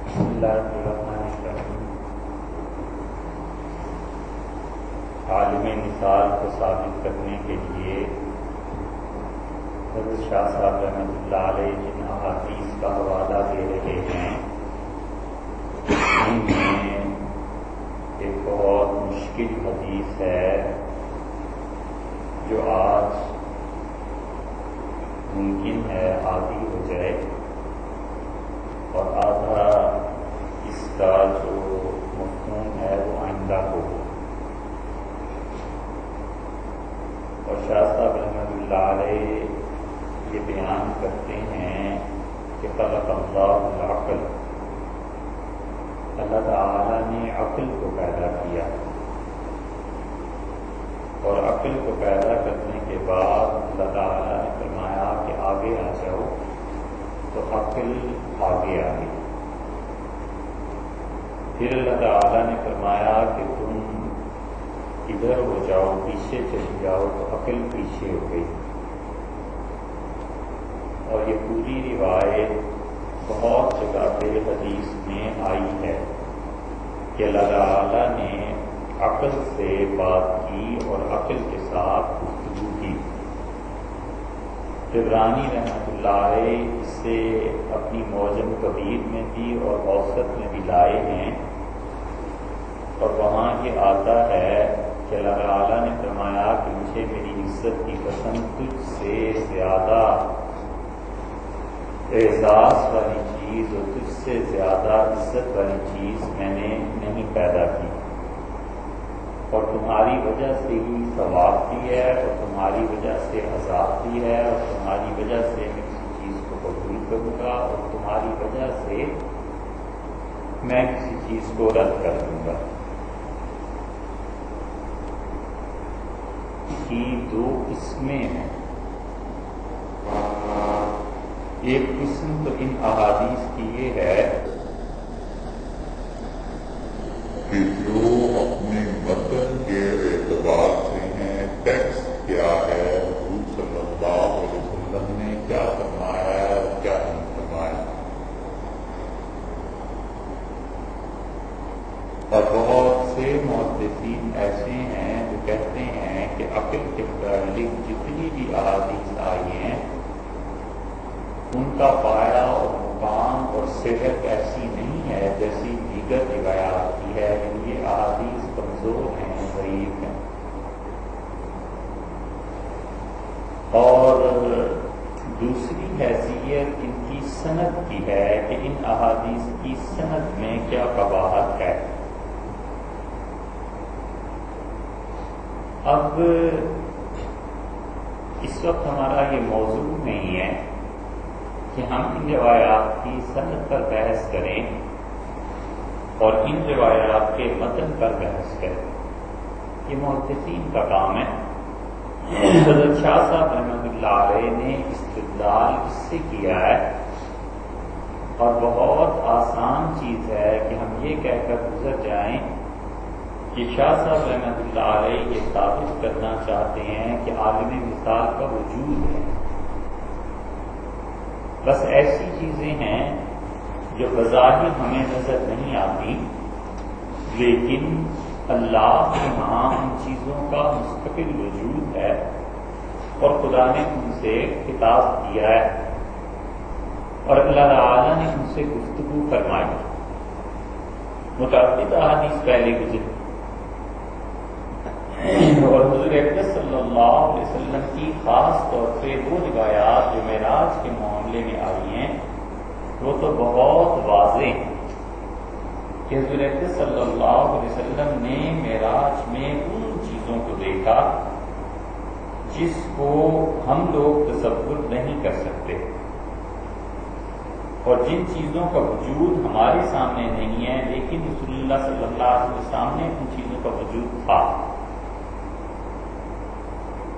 بسم اللہ الرحمن الرحیم۔ عالم مثال کو ثابت کرنے کے لیے حضرت شاہ صاحب رحمۃ اللہ علیہ جن احادیث کا حوالہ دے رہے ہیں ان میں ایک بہت مشکل حدیث ہے جو آج ممکن ہے عادی ہو جائے اور آدھا اس کا جو مفہوم ہے وہ آئندہ ہو۔ اور شاہ صاحب رحمۃ اللہ علیہ یہ بیان کرتے ہیں کہ خلق اللہ العقل، اللہ تعالیٰ نے عقل کو پیدا کیا اور عقل کو پیدا کرنے کے بعد اللہ تعالیٰ نے فرمایا کہ آگے آ جاؤ، تو عقل آگے آ گئی۔ پھر اللہ تعالیٰ نے فرمایا کہ تم ادھر ہو جاؤ، پیچھے چلی جاؤ، تو عقل پیچھے ہو گئی۔ اور یہ پوری روایت بہت جگہ پہ حدیث میں آئی ہے کہ اللہ تعالیٰ نے عقل سے بات کی اور عقل کے ساتھ گفتگو کی۔ طبرانی رحمۃ اللہ علیہ اس سے اپنی معجم کبیر میں بھی اور اوسط میں بھی لائے ہیں، اور وہاں یہ آتا ہے کہ اللہ تعالیٰ نے فرمایا کہ مجھے میری عزت کی قسم تجھ سے زیادہ اعزاز والی چیز اور تجھ سے زیادہ عزت والی چیز میں نے نہیں پیدا کی، اور تمہاری وجہ سے ہی ثواب بھی ہے اور تمہاری وجہ سے عذاب بھی ہے، اور تمہاری وجہ سے میں کسی چیز کو قبول کروں گا اور تمہاری وجہ سے میں کسی چیز کو رد کر دوں گا۔ کی دو قسمیں ہیں۔ ایک قسم تو ان احادیث کی یہ ہے کہ جو اپنے متن کے اعتبار سے ہیں، ٹیکسٹ کیا ہے، حضور صلی اللہ علیہ وسلم نے کیا فرمایا ہے اور کیا نہیں فرمایا، اور بہت سے محدثین ایسے ہیں جو کہتے ہیں کہ عقل کے متعلق جتنی بھی احادیث آئی ہیں ان کا پایہ اور مقام اور صحت ایسی نہیں ہے جیسی دیگر روایات کی ہے، یعنی یہ احادیث کمزور ہیں، ضعیف ہیں۔ اور دوسری حیثیت ان کی سند کی ہے کہ ان احادیث کی سند میں کیا قباحت ہے۔ اب اس وقت ہمارا یہ موضوع نہیں ہے کہ ہم ان روایات کی سند پر بحث کریں اور ان روایات کے متن پر بحث کریں، یہ محدثین کا کام ہے۔ حضرت شاہ صاحب رحمۃ اللہ علیہ نے استدلال اس سے کیا ہے، اور بہت آسان چیز ہے کہ ہم یہ کہہ کر گزر جائیں کہ شاہ صاحب رحمۃ اللہ علیہ یہ ثابت کرنا چاہتے ہیں کہ عالم مثال کا وجود ہے۔ بس ایسی چیزیں ہیں جو بظاہر ہمیں نظر نہیں آتی، لیکن اللہ کے ہاں ان چیزوں کا مستقل وجود ہے اور خدا نے ان سے خطاب کیا ہے اور اللہ تعالیٰ نے ان سے گفتگو فرمائی۔ متعدد احادیث پہلے گزری اور حضور اکرم صلی اللہ علیہ وسلم کی خاص طور سے وہ روایات جو معراج کے معاملے میں آئی ہیں وہ تو بہت واضح ہیں کہ حضور اکرم صلی اللہ علیہ وسلم نے معراج میں ان چیزوں کو دیکھا جس کو ہم لوگ تصور نہیں کر سکتے، اور جن چیزوں کا وجود ہمارے سامنے نہیں ہے لیکن رسول اللہ صلی اللہ علیہ وسلم کے سامنے ان چیزوں کا وجود تھا۔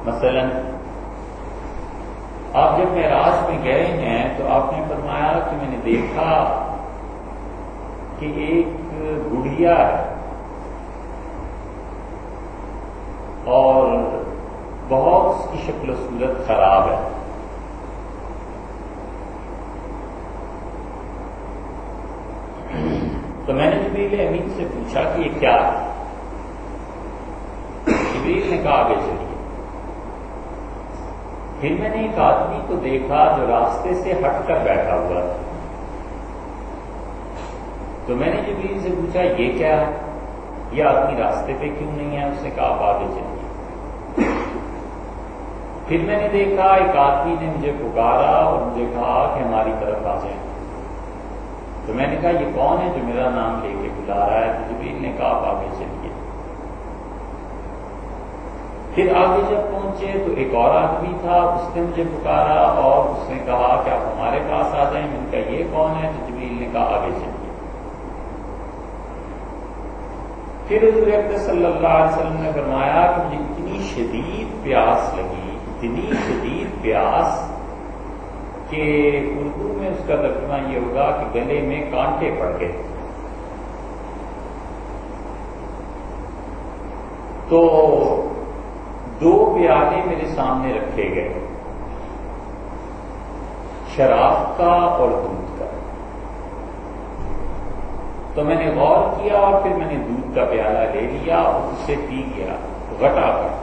مثلا آپ جب معراج میں گئے ہیں تو آپ نے فرمایا کہ میں نے دیکھا کہ ایک گڑیا ہے اور بہت اس کی شکل و صورت خراب ہے، تو میں نے جبریل امین سے پوچھا کہ یہ کیا ہے؟ جبریل نے کہا آگے چلیے۔ پھر میں نے ایک آدمی کو دیکھا جو راستے سے ہٹ کر بیٹھا ہوا تھا، تو میں نے جبریل سے پوچھا یہ کیا ہے، یہ آدمی راستے پہ کیوں نہیں ہے؟ اس نے کہا آپ آگے چلیے۔ پھر میں نے دیکھا ایک آدمی نے مجھے پکارا اور مجھے کہا کہ ہماری طرف آ جائیں، تو میں نے کہا یہ کون ہے جو میرا نام لے کے بلا رہا ہے؟ تو جبریل نے کہا آپ آگے چلیے۔ پھر آگے جب پہنچے تو ایک اور آدمی تھا، اس نے مجھے پکارا اور اس نے کہا کہ آپ ہمارے پاس آ جائیں۔ میں نے کہا یہ کون ہے؟ تو جبریل نے کہا آگے چلیے۔ پھر حضور اکرم صلی اللہ علیہ وسلم نے فرمایا کہ مجھے اتنی شدید پیاس لگی، اتنی شدید پیاس کہ اردو میں اس کا ترجمہ یہ ہوگا کہ گلے میں کانٹے پڑ گئے۔ تو 2 پیالے میرے سامنے رکھے گئے، شراب کا اور دودھ کا۔ تو میں نے غور کیا اور پھر میں نے دودھ کا پیالہ لے لیا اور اسے پی گیا غٹا کر۔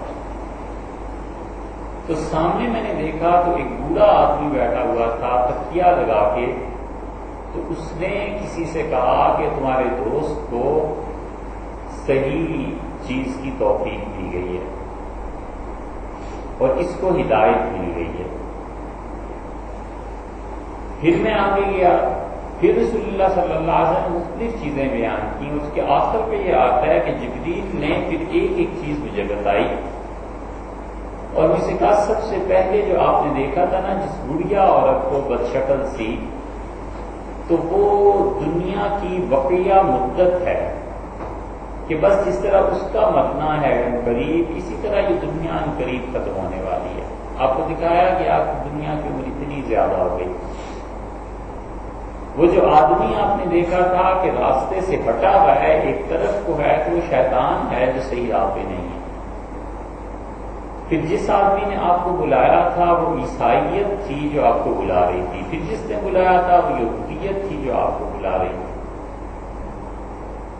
تو سامنے میں نے دیکھا تو ایک بوڑھا آدمی بیٹھا ہوا تھا تکیہ لگا کے، تو اس نے کسی سے کہا کہ تمہارے دوست کو صحیح چیز کی توفیق دی گئی ہے اور اس کو ہدایت مل گئی ہے۔ پھر میں آگے گیا، پھر رسول اللہ صلی اللہ علیہ وسلم نے مختلف چیزیں بیان کی، اس کے آخر پہ یہ آتا ہے کہ جبریل نے پھر ایک ایک چیز مجھے بتائی اور مجھ سے کہا سب سے پہلے جو آپ نے دیکھا تھا نا جس بڑھیا عورت کو بدشکل سی، تو وہ دنیا کی بقیہ مدت ہے کہ بس جس طرح اس کا مرنا ہے قریب، اسی طرح یہ دنیا قریب ختم ہونے والی ہے۔ آپ کو دکھایا کہ آپ کی دنیا کی عمر اتنی زیادہ ہو گئی۔ وہ جو آدمی آپ نے دیکھا تھا کہ راستے سے ہٹا ہوا ہے ایک طرف کو ہے، تو وہ شیطان ہے جو صحیح راہ پہ نہیں ہے۔ پھر جس آدمی نے آپ کو بلایا تھا وہ عیسائیت تھی جو آپ کو بلا رہی تھی، پھر جس نے بلایا تھا وہ یہودیت تھی جو آپ کو بلا رہی تھی،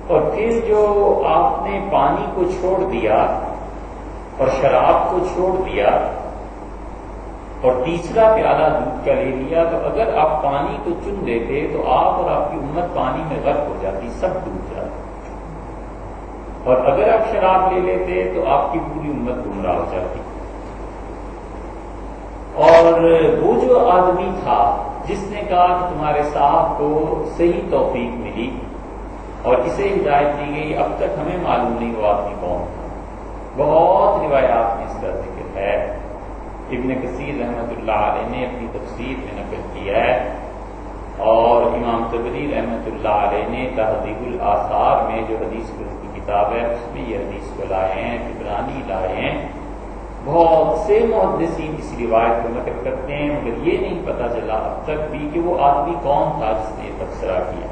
اور پھر جو آپ نے پانی کو چھوڑ دیا اور شراب کو چھوڑ دیا اور تیسرا پیالہ دودھ کا لے لیا، تو اگر آپ پانی کو چن دیتے تو آپ اور آپ کی امت پانی میں غرق ہو جاتی، سب ڈوب جاتی، اور اگر آپ شراب لے لیتے تو آپ کی پوری امت گمراہ ہو جاتی۔ اور وہ جو آدمی تھا جس نے کہا کہ تمہارے صاحب کو صحیح توفیق ملی اور اسے ہدایت دی گئی، اب تک ہمیں معلوم نہیں وہ آدمی کون تھا۔ بہت روایات میں اس کا ذکر ہے، ابن کثیر رحمۃ اللہ علیہ نے اپنی تفسیر میں نقل کیا ہے، اور امام طبری رحمۃ اللہ علیہ نے تہذیب الآثار میں جو حدیث کی کتاب ہے اس میں یہ حدیث کو لائے ہیں، طبرانی لائے ہیں۔ بہت سے محدثین اس روایت کو نقل کرتے ہیں، مگر یہ نہیں پتہ چلا اب تک بھی کہ وہ آدمی کون تھا جس نے یہ تبصرہ کیا۔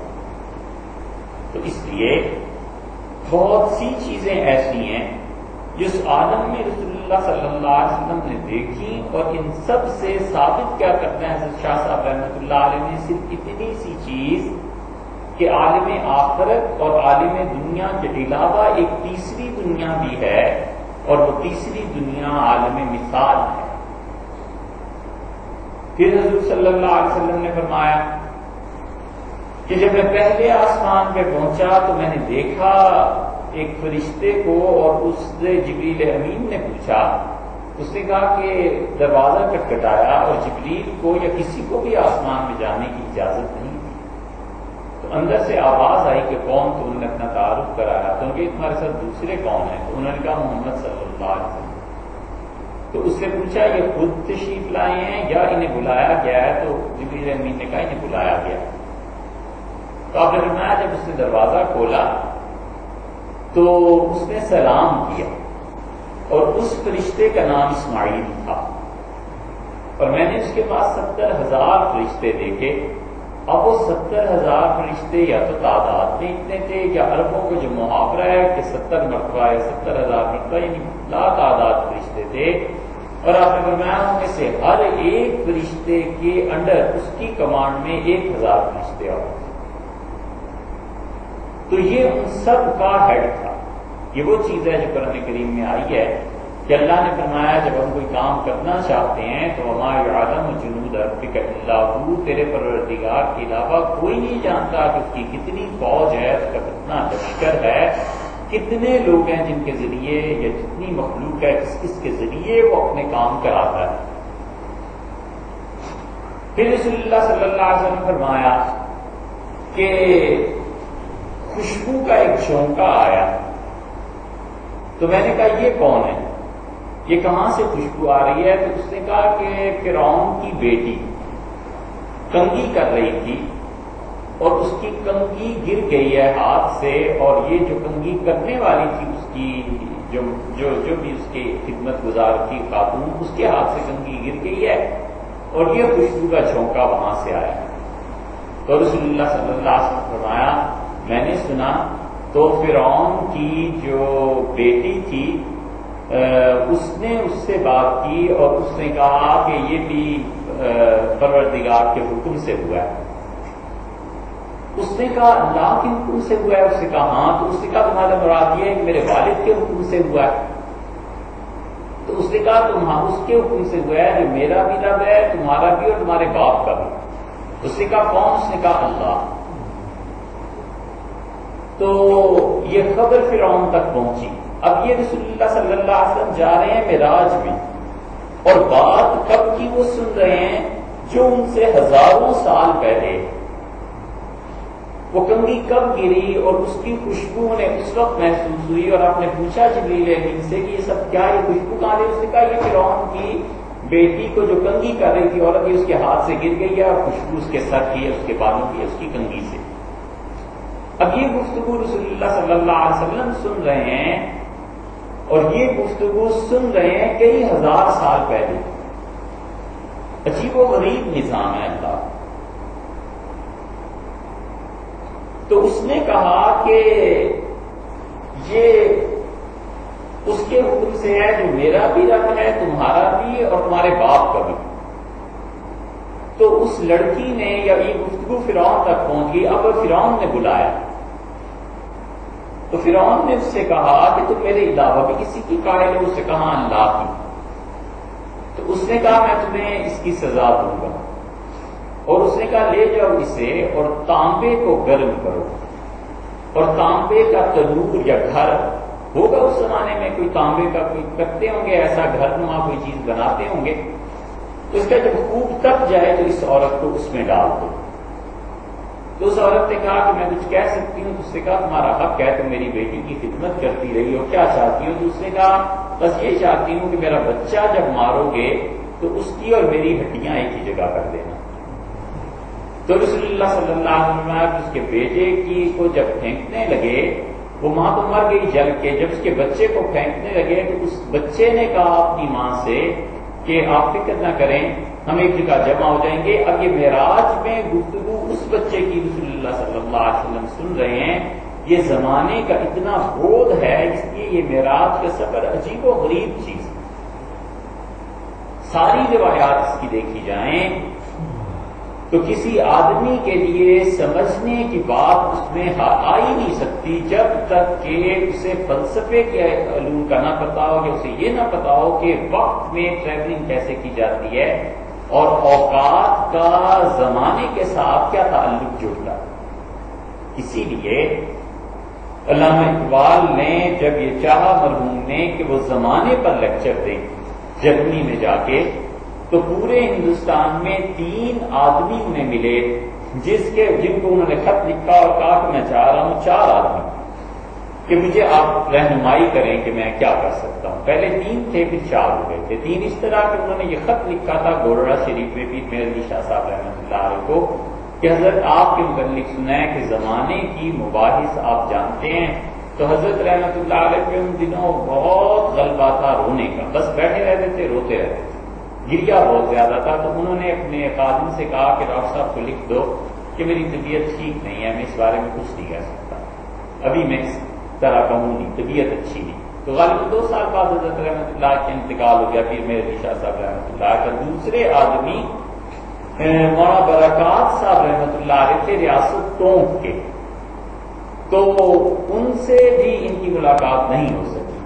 تو اس لیے بہت سی چیزیں ایسی ہیں جس عالم میں رسول اللہ صلی اللہ علیہ وسلم نے دیکھی، اور ان سب سے ثابت کیا کرتے ہیں حضرت شاہ صاحب رحمۃ اللہ علیہ نے صرف اتنی سی چیز کہ عالم آخرت اور عالم دنیا کے علاوہ ایک تیسری دنیا بھی ہے، اور وہ تیسری دنیا عالم مثال ہے۔ پھر حضور صلی اللہ علیہ وسلم نے فرمایا کہ جب میں پہلے آسمان پہ پہنچا تو میں نے دیکھا ایک فرشتے کو، اور اس سے جبریل امین نے پوچھا، اس نے کہا کہ دروازہ کٹکھٹایا اور جبریل کو یا کسی کو بھی آسمان میں جانے کی اجازت نہیں تھی، تو اندر سے آواز آئی کہ کون؟ تو انہوں نے اپنا تعارف کرایا، تو ان کے تمہارے ساتھ دوسرے کون ہیں؟ تو انہوں نے کہا محمد صلی اللہ علیہ وسلم۔ تو اس سے پوچھا یہ خود تشریف لائے ہیں یا انہیں بلایا گیا ہے؟ تو جبریل امین نے کہا انہیں بلایا گیا۔ تو آپ نے فرمایا جب اس نے دروازہ کھولا تو اس نے سلام کیا، اور اس فرشتے کا نام اسماعیل تھا، اور میں نے اس کے پاس 70,000 فرشتے دیکھے۔ اب وہ 70,000 فرشتے یا تو تعداد میں اتنے تھے یا عربوں کا جو محاورہ ہے کہ 70 مرتبہ یا 70,000 مرتبہ، یعنی لا تعداد فرشتے تھے، اور آپ نے فرمایا ان میں سے ہر ایک فرشتے کے انڈر اس کی کمانڈ میں 1,000 فرشتے اور تو یہ ان سب کا ہیڈ تھا. یہ وہ چیز ہے جو قرآن کریم میں آئی ہے کہ اللہ نے فرمایا جب ہم کوئی کام کرنا چاہتے ہیں تو وما یعلم جنود ربک الا ھو، تیرے پروردگار کے علاوہ کوئی نہیں جانتا کہ اس کی کتنی فوج ہے، اس کا کتنا لشکر ہے، کتنے لوگ ہیں جن کے ذریعے یا جتنی مخلوق ہے کس کس کے ذریعے وہ اپنے کام کراتا ہے. پھر رسول اللہ صلی اللہ علیہ وسلم فرمایا کہ خوشبو کا ایک جھونکا آیا. تو میں نے کہا یہ کون ہے، یہ کہاں سے خوشبو آ رہی ہے؟ تو اس نے کہا کہ فرعون کی بیٹی کنگھی کر رہی تھی اور اس کی کنگھی گر گئی ہے ہاتھ سے، اور یہ جو کنگھی کرنے والی تھی اس کی جو بھی اس کی خدمت گزار تھی خاتون، اس کے ہاتھ سے کنگھی گر گئی ہے اور یہ خوشبو کا جھونکا وہاں سے آیا. تو رسول اللہ صلی اللہ علیہ وسلم فرمایا میں نے سنا تو فرعون کی جو بیٹی تھی اس نے اس سے بات کی اور اس نے کہا کہ یہ بھی پروردگار کے حکم سے ہوا ہے. اس نے کہا اللہ کے حکم سے ہوا ہے؟ اس نے کہا ہاں. تو اس نے کہا تمہارا مراد یہ ہے کہ میرے والد کے حکم سے ہوا ہے؟ تو اس نے کہا تم ہاں اس کے حکم سے ہوا ہے جو میرا بھی رب ہے، تمہارا بھی اور تمہارے باپ کا بھی. اس نے کہا کون؟ اس نے کہا اللہ. تو یہ خبر فرعون تک پہنچی. اب یہ رسول اللہ صلی اللہ علیہ وسلم جا رہے ہیں معراج میں، اور بات کب کی وہ سن رہے ہیں جو ان سے ہزاروں سال پہلے وہ کنگھی کب گری اور اس کی خوشبو نے اس وقت محسوس ہوئی. اور آپ نے پوچھا جبریل امین سے کہ یہ سب کیا، یہ خوشبو کہاں ہے؟ اس نے کہا یہ فرعون کی بیٹی کو جو کنگھی کر رہی تھی عورت، یہ اس کے ہاتھ سے گر گئی ہے اور خوشبو اس کے سر کی ہے، اس کے بالوں کی ہے، اس کی کنگھی سے. اب یہ گفتگو رسول اللہ صلی اللہ علیہ وسلم سن رہے ہیں، اور یہ گفتگو سن رہے ہیں کئی ہزار سال پہلے. عجیب و غریب نظام ہے اللہ. تو اس نے کہا کہ یہ اس کے حکم سے ہے جو میرا بھی رب ہے، تمہارا بھی اور تمہارے باپ کا بھی. تو اس لڑکی نے یا یہ گفتگو فرعون تک پہنچ گئی. اب فرعون نے بلایا تو فرعون نے اس سے کہا کہ تم میرے علاوہ بھی کسی کی قائل ہو؟ اس سے کہا اللہ کی. تو اس نے کہا میں تمہیں اس کی سزا دوں گا. اور اس نے کہا لے جاؤ اسے اور تانبے کو گرم کرو. اور تانبے کا تنور یا گھر ہوگا اس زمانے میں، کوئی تانبے کا کوئی کرتے ہوں گے ایسا گھر نما کوئی چیز بناتے ہوں گے. تو اس کا جب خوب تپ جائے تو اس عورت کو اس میں ڈال دو. تو اس عورت نے کہا کہ میں کچھ کہہ سکتی ہوں؟ تو اس نے کہا تمہارا حق ہے، تم میری بیٹی کی خدمت کرتی رہی ہو، کیا چاہتی ہو؟ تو اس نے کہا بس یہ چاہتی ہوں کہ میرا بچہ جب مارو گے تو اس کی اور میری ہڈیاں ایک ہی جگہ کر دینا. تو رسول اللہ صلی اللہ علیہ وسلم اس کے بیٹے کی کو جب پھینکنے لگے، وہ ماں تو مر گئی جل کے، جب اس کے بچے کو پھینکنے لگے تو اس بچے نے کہا اپنی ماں سے کہ آپ فکر نہ کریں، ہم ایک جگہ جمع ہو جائیں گے. اب یہ معراج میں گفتگو اس بچے کی رسول اللہ صلی اللہ علیہ وسلم سن رہے ہیں. یہ زمانے کا اتنا بودھ ہے، اس لیے یہ معراج کا سفر عجیب و غریب چیز. ساری روایات اس کی دیکھی جائیں تو کسی آدمی کے لیے سمجھنے کی بات اس میں آ ہی نہیں سکتی جب تک کہ اسے فلسفے کے علوم کا نہ پتا ہو، کہ اسے یہ نہ پتا ہو کہ وقت میں ٹریولنگ کیسے کی جاتی ہے اور اوقات کا زمانے کے ساتھ کیا تعلق جڑتا ہے. اسی لیے علامہ اقبال نے جب یہ چاہا مرحوم نے کہ وہ زمانے پر لیکچر دیں جرمنی میں جا کے، تو پورے ہندوستان میں 3 آدمی انہیں ملے جن کو انہوں نے خط لکھا اور کہا کہ میں چاہ رہا ہوں 4 آدمی کہ مجھے آپ رہنمائی کریں کہ میں کیا کر سکتا ہوں. پہلے 3 تھے پھر 4 ہو گئے تھے. 3 اس طرح کہ انہوں نے یہ خط لکھا تھا گورڑا شریف میں بھی میر علی شاہ صاحب رحمۃ اللہ علیہ کو کہ حضرت آپ کے متعلق سنا ہے کہ زمانے کی مباحث آپ جانتے ہیں. تو حضرت رحمۃ اللہ علیہ پہ ان دنوں بہت غلبہ تھا رونے کا، بس بیٹھے رہتے تھے روتے رہتے تھے، گریا بہت زیادہ تھا. تو انہوں نے اپنے خادم سے کہا کہ ڈاکٹر صاحب کو لکھ دو کہ میری طبیعت ٹھیک نہیں ہے، میں اس بارے میں کچھ نہیں کہہ سکتا، ابھی میں اس طرح کہوں نہیں، طبیعت اچھی نہیں. تو غالباً 2 سال بعد حضرت رحمۃ اللہ کا انتقال ہو گیا. پھر میرے علی شاہ صاحب رحمۃ اللہ کا دوسرے آدمی مولانا برکات صاحب رحمۃ اللہ علیہ تھے ریاست ٹونک کے. تو ان سے بھی ان کی ملاقات نہیں ہو سکی.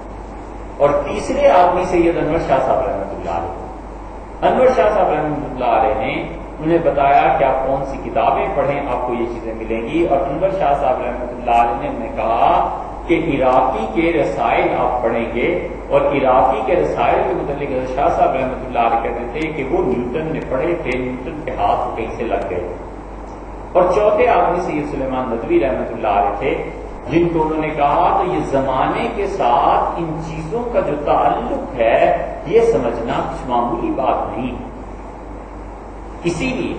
اور تیسرے آدمی سید انور شاہ صاحب رحمۃ اللہ علیہ. انور شاہ صاحب رحمۃ اللہ علیہ نے انہیں بتایا کہ آپ کون سی کتابیں پڑھیں آپ کو یہ چیزیں ملیں گی. اور انور شاہ صاحب رحمۃ اللہ علیہ نے انہیں کہا کہ عراقی کے رسائل آپ پڑھیں گے. اور عراقی کے رسائل کے متعلق شاہ صاحب رحمۃ اللہ علیہ کہتے تھے کہ وہ نیوٹن نے پڑھے تھے, نیوٹن کے ہاتھ کہیں سے لگ گئے. اور چوتھے آدمی سید سلیمان ندوی رحمۃ اللہ علیہ تھے جن کو انہوں نے کہا تو یہ زمانے کے ساتھ ان چیزوں کا جو تعلق ہے یہ سمجھنا کچھ معمولی بات نہیں. اسی لیے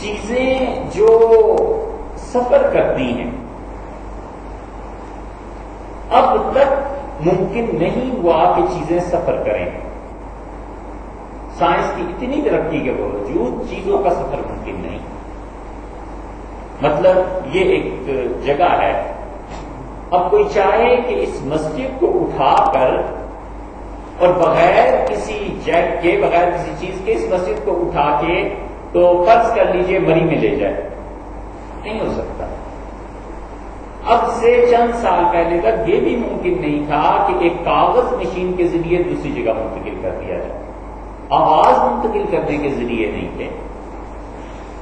چیزیں جو سفر کرتی ہیں اب تک ممکن نہیں ہوا کہ چیزیں سفر کریں. سائنس کی اتنی ترقی کے باوجود چیزوں کا سفر ممکن نہیں. مطلب یہ ایک جگہ ہے, اب کوئی چاہے کہ اس مسجد کو اٹھا کر اور بغیر کسی جیک کے بغیر کسی چیز کے اس مسجد کو اٹھا کے تو فرض کر لیجئے مری میں لے جائے, نہیں ہو سکتا. اب سے چند سال پہلے تک یہ بھی ممکن نہیں تھا کہ ایک کاغذ مشین کے ذریعے دوسری جگہ منتقل کر دیا جائے. آواز منتقل کرنے کے ذریعے نہیں تھے.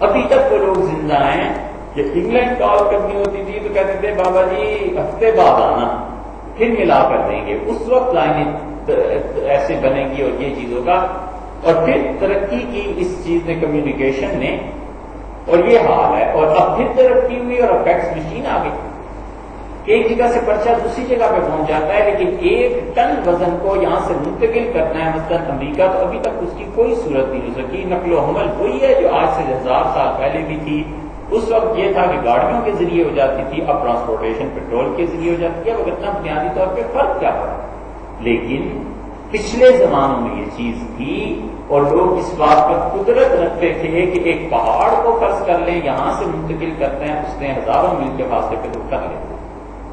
ابھی تک وہ لوگ زندہ ہیں. جب انگلینڈ کال کرنی ہوتی تھی تو کہتے تھے بابا جی ہفتے بعد آنا پھر ملا کر دیں گے. اس وقت لائنیں ایسے بنے گی اور یہ چیزوں کا. اور پھر ترقی کی اس چیز نے, کمیونیکیشن نے, اور یہ حال ہے. اور اب پھر ترقی ہوئی اور اب فیکس مشین آ گئی. ایک جگہ سے پرچہ دوسری جگہ پہ پہنچ جاتا ہے, لیکن 1 ٹن وزن کو یہاں سے منتقل کرنا ہے مثلاً امریکہ, تو ابھی تک اس کی کوئی صورت نہیں ہو سکی. نقل و حمل وہی ہے جو آج سے 1000 سال پہلے بھی تھی. اس وقت یہ تھا کہ گاڑیوں کے ذریعے ہو جاتی تھی, اب ٹرانسپورٹیشن پیٹرول کے ذریعے ہو جاتی ہے. اب اتنا بنیادی طور پہ فرق کیا پڑا, لیکن پچھلے زمانوں میں یہ چیز تھی اور لوگ اس بات پر قدرت رکھتے تھے کہ ایک پہاڑ کو فرض کر لیں یہاں سے منتقل کرتے ہیں, اس نے ہزاروں میل کے فاصلے پہ تو کر لیتے.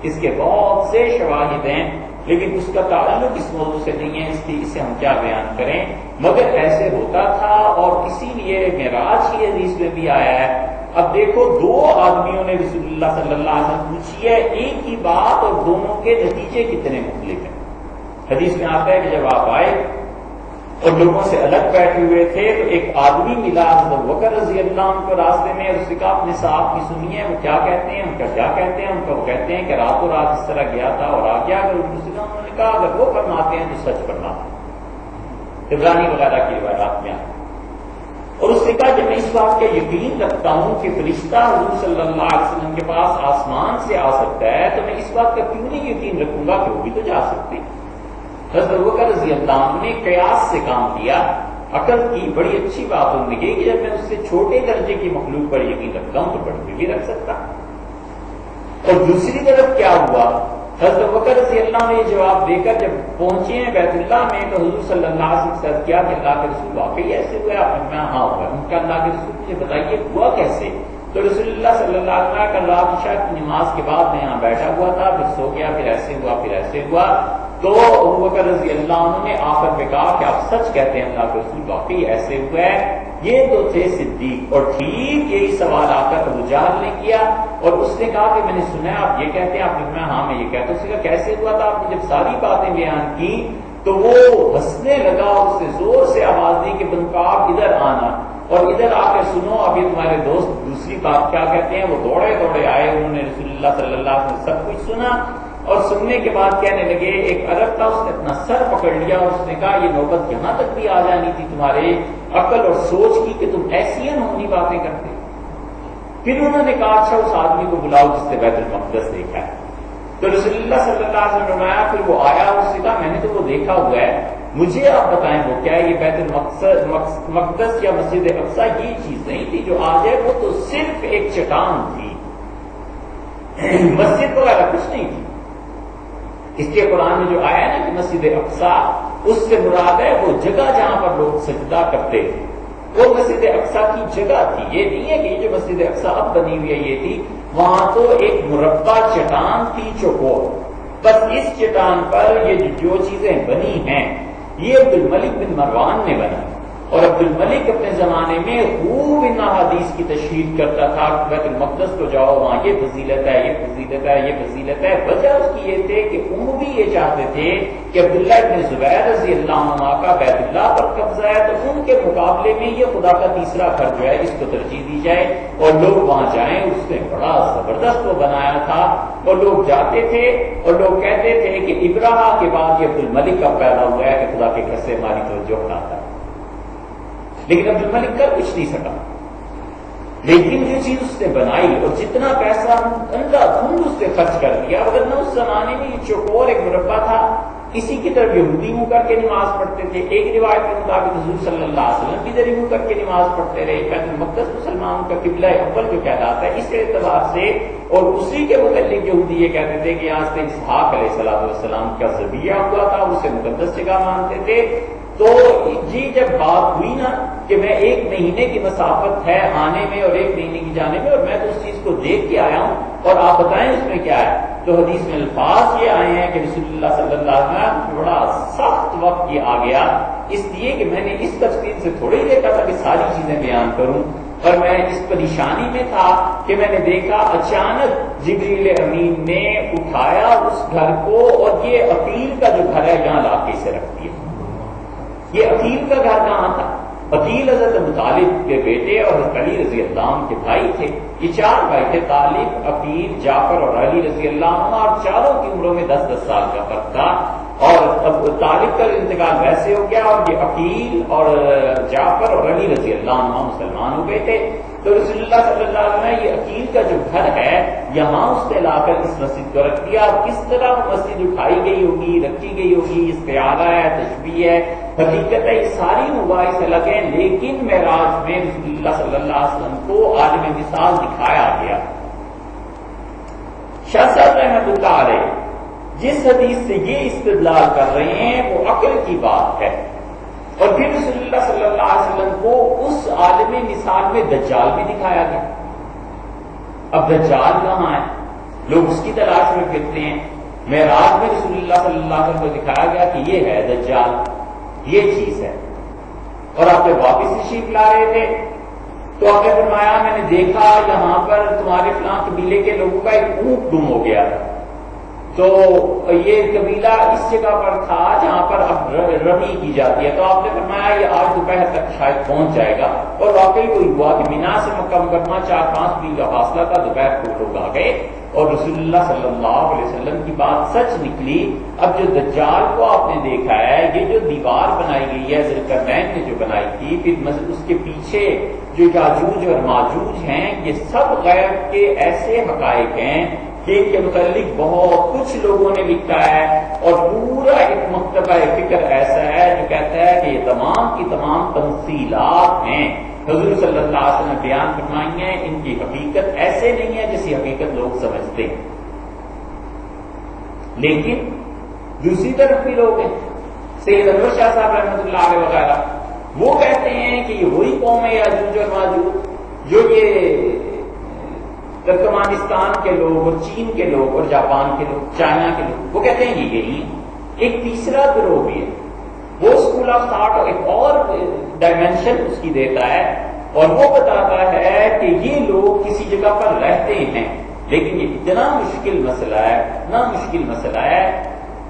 اس کے بہت سے شواہد ہیں, لیکن اس کا تعلق اس موضوع سے نہیں ہے, اس لیے اسے ہم کیا بیان کریں. مگر ایسے ہوتا تھا اور اسی لیے معراج کی حدیث میں بھی آیا ہے. اب دیکھو 2 آدمیوں نے رسول اللہ صلی اللہ علیہ وسلم پوچھی ہے ایک ہی بات اور دونوں کے نتیجے کتنے مختلف ہیں. حدیث میں آتا ہے کہ جب آپ آئے اور لوگوں سے الگ بیٹھے ہوئے تھے تو ایک آدمی ملا حضرت ابوبکر رضی اللہ عنہ کو راستے میں, اور اس نے کہا اپنے صاحب کی سنیے وہ کیا کہتے ہیں, ان کا کیا کہتے ہیں. ان کا وہ کہتے ہیں کہ راتوں رات اس طرح گیا تھا اور آ گیا. اگر انہوں نے کہا اگر وہ فرماتے ہیں تو سچ فرماتے ہیں. عبرانی وغیرہ کی روایات میں اور اس نے کہا جب میں اس بات کا یقین رکھتا ہوں کہ فرشتہ حضور صلی اللہ علیہ وسلم کے پاس آسمان سے آ سکتا ہے تو میں اس بات کا کیوں نہیں یقین رکھوں گا کہ وہ بھی تو جا سکتے. حضرت ابوبکر رضی اللہ عنہ نے قیاس سے کام کیا, عقل کی بڑی اچھی بات ہونے کی کہ جب میں اس سے چھوٹے درجے کی مخلوق پر یقین رکھتا ہوں تو بڑے پہ بھی رکھ سکتا. اور دوسری طرف کیا ہوا, حضرت ابوبکر رضی اللہ عنہ نے جواب دے کر جب پہنچے ہیں بیت اللہ میں تو حضور صلی اللہ علیہ وسلم سے کیا کہ اللہ کے رسول واقعی ایسے ہوا. آپ نے ہاں ہوا. ان کا اللہ کے رسول مجھے بتائیے ہوا کیسے. تو رسول اللہ صلی اللہ علیہ وسلم کل رات عشاء کی نماز کے بعد میں یہاں بیٹھا ہوا تھا, پھر سو گیا, پھر ایسے ہوا, پھر ایسے ہوا. تو ابوبکر رضی اللہ عنہ نے آخر میں کہا کہ آپ سچ کہتے ہیں اللہ کے رسول واقعی ایسے ہوا ہے. یہ تو تھے صدیق. اور ٹھیک یہی سوال آ کر ابو جہل نے کیا اور اس نے کہا کہ میں نے سنا ہے آپ یہ کہتے ہیں. آپ نے کہا ہاں میں یہ کہتا ہوں. اس نے کہا کیسے ہوا تھا. آپ نے جب ساری باتیں بیان کی تو وہ ہنسنے لگا اور اس نے زور سے آواز دی کہ بنکاب ادھر آنا اور ادھر آ کے سنو اب یہ تمہارے دوست دوسری بات کیا کہتے ہیں. وہ دوڑے دوڑے آئے, انہوں نے رسول اللہ صلی اللہ علیہ وسلم سب کچھ سنا اور سننے کے بعد کہنے لگے. ایک عرب تھا, اس نے اپنا سر پکڑ لیا اور اس نے کہا یہ نوبت یہاں تک بھی آ جانی تھی تمہارے عقل اور سوچ کی کہ تم ایسی انہونی باتیں کرتے. پھر انہوں نے کہا اچھا اس آدمی کو بلاؤ جس نے بیت المقدس دیکھا ہے. تو رسول اللہ صلی اللہ علیہ وسلم نے پھر وہ آیا اور اس نے کہا میں نے تو وہ دیکھا ہوا ہے, مجھے آپ بتائیں وہ کیا ہے. یہ بیت المقدس یا مسجد اقصی یہ چیز نہیں تھی جو آج ہے, وہ تو صرف ایک چٹان تھی, مسجد وغیرہ کچھ نہیں تھی. اس کے قرآن میں جو آیا ہے نا کہ مسجد اقصی, اس سے مراد ہے وہ جگہ جہاں پر لوگ سجدہ کرتے تھے, وہ مسجد اقصی کی جگہ تھی. یہ نہیں ہے کہ یہ جو مسجد اقصی اب بنی ہوئی ہے یہ تھی. وہاں تو ایک مربع چٹان تھی چوکور, بس اس چٹان پر یہ جو چیزیں بنی ہیں یہ عبد الملک بن مروان نے بنی. اور عبد الملک اپنے زمانے میں خوب ان احادیث کی تشہیر کرتا تھا کہ بیت المقدس کو جاؤ، وہاں یہ فضیلت ہے، یہ فضیلت ہے، یہ فضیلت ہے۔ وجہ اس کی یہ تھے کہ بھی یہ چاہتے تھے کہ عبداللہ ابن زبیر رضی اللہ عنہ کا بیت اللہ پر قبضہ ہے، تو ان کے مقابلے میں یہ خدا کا تیسرا گھر جو ہے اس کو ترجیح دی جائے اور لوگ وہاں جائیں۔ اس نے بڑا زبردست وہ بنایا تھا اور لوگ جاتے تھے اور لوگ کہتے تھے کہ ابراہا کے بعد یہ عبد الملک کا پیدا ہوا ہے کہ خدا کے گھر سے ہماری توجہ ہٹاتا ہے، لیکن عبد الملک کر کچھ نہیں سکا۔ لیکن جو چیز اس نے بنائی اور جتنا پیسہ اندھا دھند اس نے خرچ کر دیا، اگر نہ اس زمانے میں یہ چوکور ایک مربع تھا، اسی کی طرف یہودی منہ کر کے نماز پڑھتے تھے۔ ایک روایت کے مطابق حضور صلی اللہ علیہ وسلم بھی ذریعہ منہ کر کے نماز پڑھتے رہے۔ بیت المقدس مسلمانوں کا قبلہ اول جو کہلاتا ہے اس اعتبار سے، اور اسی کے متعلق یہودی یہ کہتے تھے کہ یہاں سے اسحاق علیہ السلام کا ذبیحہ ہوا تھا، اسے مقدس جگہ مانتے تھے۔ تو جی جب بات ہوئی نا کہ میں 1 مہینے کی مسافت ہے آنے میں اور 1 مہینے کی جانے میں، اور میں تو اس چیز کو دیکھ کے آیا ہوں اور آپ بتائیں اس میں کیا ہے، تو حدیث میں الفاظ یہ آئے ہیں کہ رسول اللہ صلی اللہ علیہ وسلم بڑا سخت وقت یہ آ گیا، اس لیے کہ میں نے اس تفصیل سے تھوڑے ہی دیکھا تھا کہ ساری چیزیں بیان کروں، اور میں اس پریشانی میں تھا کہ میں نے دیکھا اچانک جبریل امین نے اٹھایا اس گھر کو، اور یہ عقیل کا جو گھر ہے یہاں لا کے اسے رکھ دیا۔ یہ عقیل کا گھر کہاں تھا؟ عقیل حضرت ابو طالب کے بیٹے اور حضرت علی رضی اللہ عنہ کے بھائی تھے۔ یہ 4 بھائی تھے، طالب، عقیل، جعفر اور علی رضی اللہ عنہ، اور چاروں کی عمروں میں 10-10 سال کا فرق تھا، اور اب طالب کا انتقال ویسے ہو گیا اور یہ عقیل اور جعفر اور علی رضی اللہ عنہ مسلمان ہو گئے تھے۔ تو رسول اللہ صلی اللہ علیہ وسلم یہ عقیل کا جو گھر ہے یہاں اس نے لا کر اس مسجد کو رکھ دیا۔ کس طرح وہ مسجد اٹھائی گئی ہوگی، رکھی گئی ہوگی، استعارہ ہے، تشبیہ ہے، حقیقت ہے، یہ ساری مباحث الگ ہیں، لیکن معراج میں رسول اللہ صلی اللہ علیہ وسلم کو عالم مثال دکھایا گیا۔ شاہ صاحب رحمۃ اللہ علیہ جس حدیث سے یہ استدلال کر رہے ہیں وہ عقل کی بات ہے، اور پھر رسول اللہ صلی اللہ علیہ وسلم کو اس عالم مثال میں دجال بھی دکھایا گیا۔ اب دجال کہاں ہے؟ لوگ اس کی تلاش میں پھرتے ہیں۔ معراج میں رسول اللہ صلی اللہ علیہ وسلم کو دکھایا گیا کہ یہ ہے دجال، یہ چیز ہے، اور آپ نے واپس تشریف لا رہے تھے تو آپ نے فرمایا میں نے دیکھا یہاں پر تمہارے فلاں قبیلے کے لوگوں کا ایک اونٹ گم ہو گیا، تو یہ قبیلہ اس جگہ پر تھا جہاں پر اب رمی کی جاتی ہے، تو آپ نے فرمایا یہ آج دوپہر تک شاید پہنچ جائے گا، اور واقعی کوئی ہوا کہ مینا سے مکہ مکرمہ 4-5 میل کا فاصلہ تھا، دوپہر کو لوگ آ گئے اور رسول اللہ صلی اللہ علیہ وسلم کی بات سچ نکلی۔ اب جو دجال کو آپ نے دیکھا ہے، یہ جو دیوار بنائی گئی ہے ذوالقرنین نے جو بنائی تھی، پھر اس کے پیچھے جو یاجوج اور ماجوج ہیں، یہ سب غیب کے ایسے حقائق ہیں کہ ان کے متعلق بہت کچھ لوگوں نے لکھا ہے، اور پورا ایک مکتبہ فکر ایسا ہے جو کہتا ہے کہ یہ تمام کی تمام تمثیلات ہیں، حضور صلی اللہ علیہ وسلم نے بیان فرمائی ہیں، ان کی حقیقت ایسے نہیں ہے جیسی حقیقت لوگ سمجھتے ہیں۔ لیکن دوسری طرف بھی لوگ ہیں، سید انور شاہ صاحب رحمۃ اللہ علیہ وغیرہ، وہ کہتے ہیں کہ یہ وہی قوم ہے یاجوج اور ماجوج جو یہ ترکمانستان کے لوگ اور چین کے لوگ اور جاپان کے لوگ، چائنا کے لوگ، وہ کہتے ہیں کہ یہی۔ ایک تیسرا گروہ بھی ہے، وہ اسکول آف تھاٹ ایک اور ڈائمینشن اس کی دیتا ہے، اور وہ بتاتا ہے کہ یہ لوگ کسی جگہ پر رہتے ہیں، لیکن یہ اتنا مشکل مسئلہ ہے، اتنا مشکل مسئلہ ہے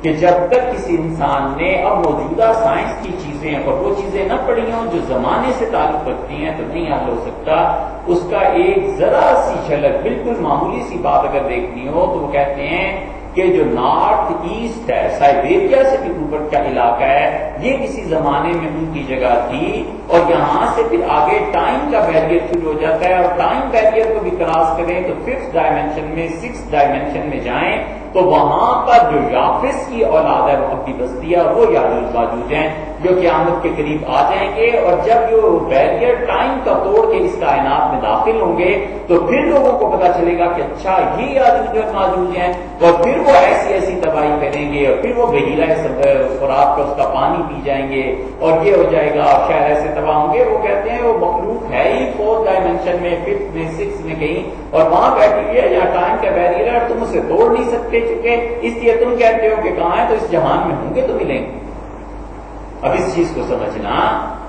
کہ جب تک کسی انسان نے اب موجودہ سائنس کی چیزیں اور وہ چیزیں نہ پڑھی ہوں جو زمانے سے تعلق رکھتی ہیں تو نہیں حل ہو سکتا۔ اس کا ایک ذرا سی جھلک، بالکل معمولی سی بات اگر دیکھنی ہو تو وہ کہتے ہیں کہ جو نارتھ ایسٹ ہے، سائبیریا سے بھی اوپر کا علاقہ ہے، یہ کسی زمانے میں ان کی جگہ تھی، اور یہاں سے پھر آگے ٹائم کا بیریئر شروع ہو جاتا ہے، اور ٹائم بیریئر کو بھی کراس کریں تو 5th ڈائمینشن میں 6th ڈائمینشن میں جائیں تو وہاں پر جو یافس کی اولاد ہے وہ اپنی بستی ہے، وہ یاجوج ماجوج ہیں جو قیامت کے قریب آ جائیں گے، اور جب جو بیریئر ٹائم کا توڑ کے اس کائنات میں داخل ہوں گے تو پھر لوگوں کو پتا چلے گا کہ اچھا یہ یاجوج اور ماجوج ہیں، اور پھر وہ ایسی ایسی تباہی کریں گے، اور پھر وہ بحیرہ فرات کا اس کا پانی پی جائیں گے، اور یہ ہو جائے گا، اور شہر ایسے تباہ ہوں گے۔ وہ کہتے ہیں وہ مخلوق ہے ہی 4th ڈائمینشن میں، 5th میں، 6th میں کہیں، اور وہاں بیٹھی ہوئی ہے جہاں ٹائم کا بیریئر ہے اور تم اسے توڑ نہیں سکتے، چکے اس لیے تم کہتے ہو کہ کہاں ہے، تو اس جہان میں ہوں گے تو ملیں گے۔ اب اس چیز کو سمجھنا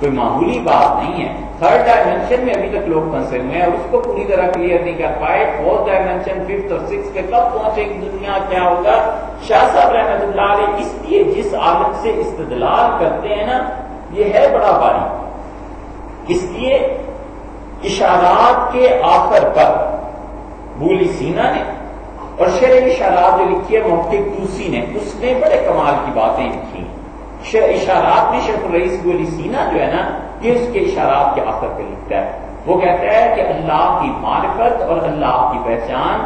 کوئی معمولی بات نہیں ہے. تھرڈ ڈائمینشن میں ابھی تک لوگ پھنسے ہوئے ہیں اور اس کو پوری طرح کلیئر نہیں کر پائے. فورتھ ڈائمینشن، ففتھ اور سکس پہ کب پہنچے گی دنیا، کیا ہوگا؟ شاہ صاحب رحمۃ اللہ علیہ اس لیے جس عالم سے استدلال کرتے ہیں نا یہ ہے بڑا باریک، اس لیے اشارات کے آخر پر بولی سینا نے اور شرح اشارات جو لکھی ہے محقق توسی نے، اس نے بڑے کمال کی باتیں لکھی. اشارات میں شیخ الرئیس بولی سینا جو ہے نا یہ اس کے اشارات کے آخر پہ لکھتا ہے. وہ کہتا ہے کہ اللہ کی معرفت اور اللہ کی پہچان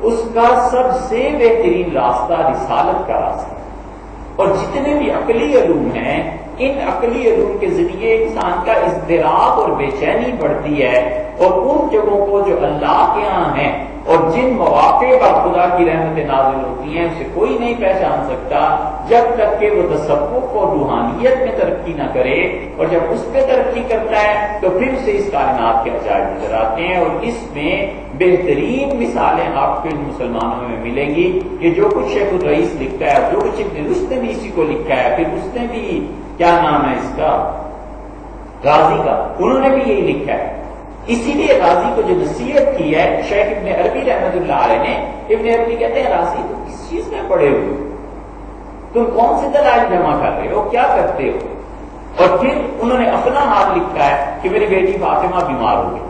اس کا سب سے بہترین راستہ رسالت کا راستہ، اور جتنے بھی عقلی علوم ہیں ان عقلی علوم کے ذریعے انسان کا اضطراب اور بے چینی بڑھتی ہے، اور ان جگہوں کو جو اللہ کے ہاں ہیں اور جن مواقع پر خدا کی رحمتیں نازل ہوتی ہیں اسے کوئی نہیں پہچان سکتا جب تک کہ وہ تصوف اور روحانیت میں ترقی نہ کرے. اور جب اس پہ ترقی کرتا ہے تو پھر اسے اس کائنات کے عجائب نظر آتے ہیں. اور اس میں بہترین مثالیں آپ کو ان مسلمانوں میں ملیں گی کہ جو کچھ شیخ الرئیس لکھتا ہے، جو کچھ ابن رشد نے بھی اسی کو لکھا ہے، پھر اس نے بھی کیا نام ہے اس کا، غازی کا، انہوں نے بھی یہی لکھا ہے. اسی لیے غازی کو جو نصیحت کی ہے شیخ ابن عربی رحمۃ اللہ علیہ نے، ابن عربی کہتے ہیں غازی تم کس چیز میں پڑے ہوئے، تم کون سے دلائل جمع کر رہے ہو، کیا کرتے ہو؟ اور پھر انہوں نے اپنا حال لکھا ہے کہ میری بیٹی فاطمہ بیمار ہو گئی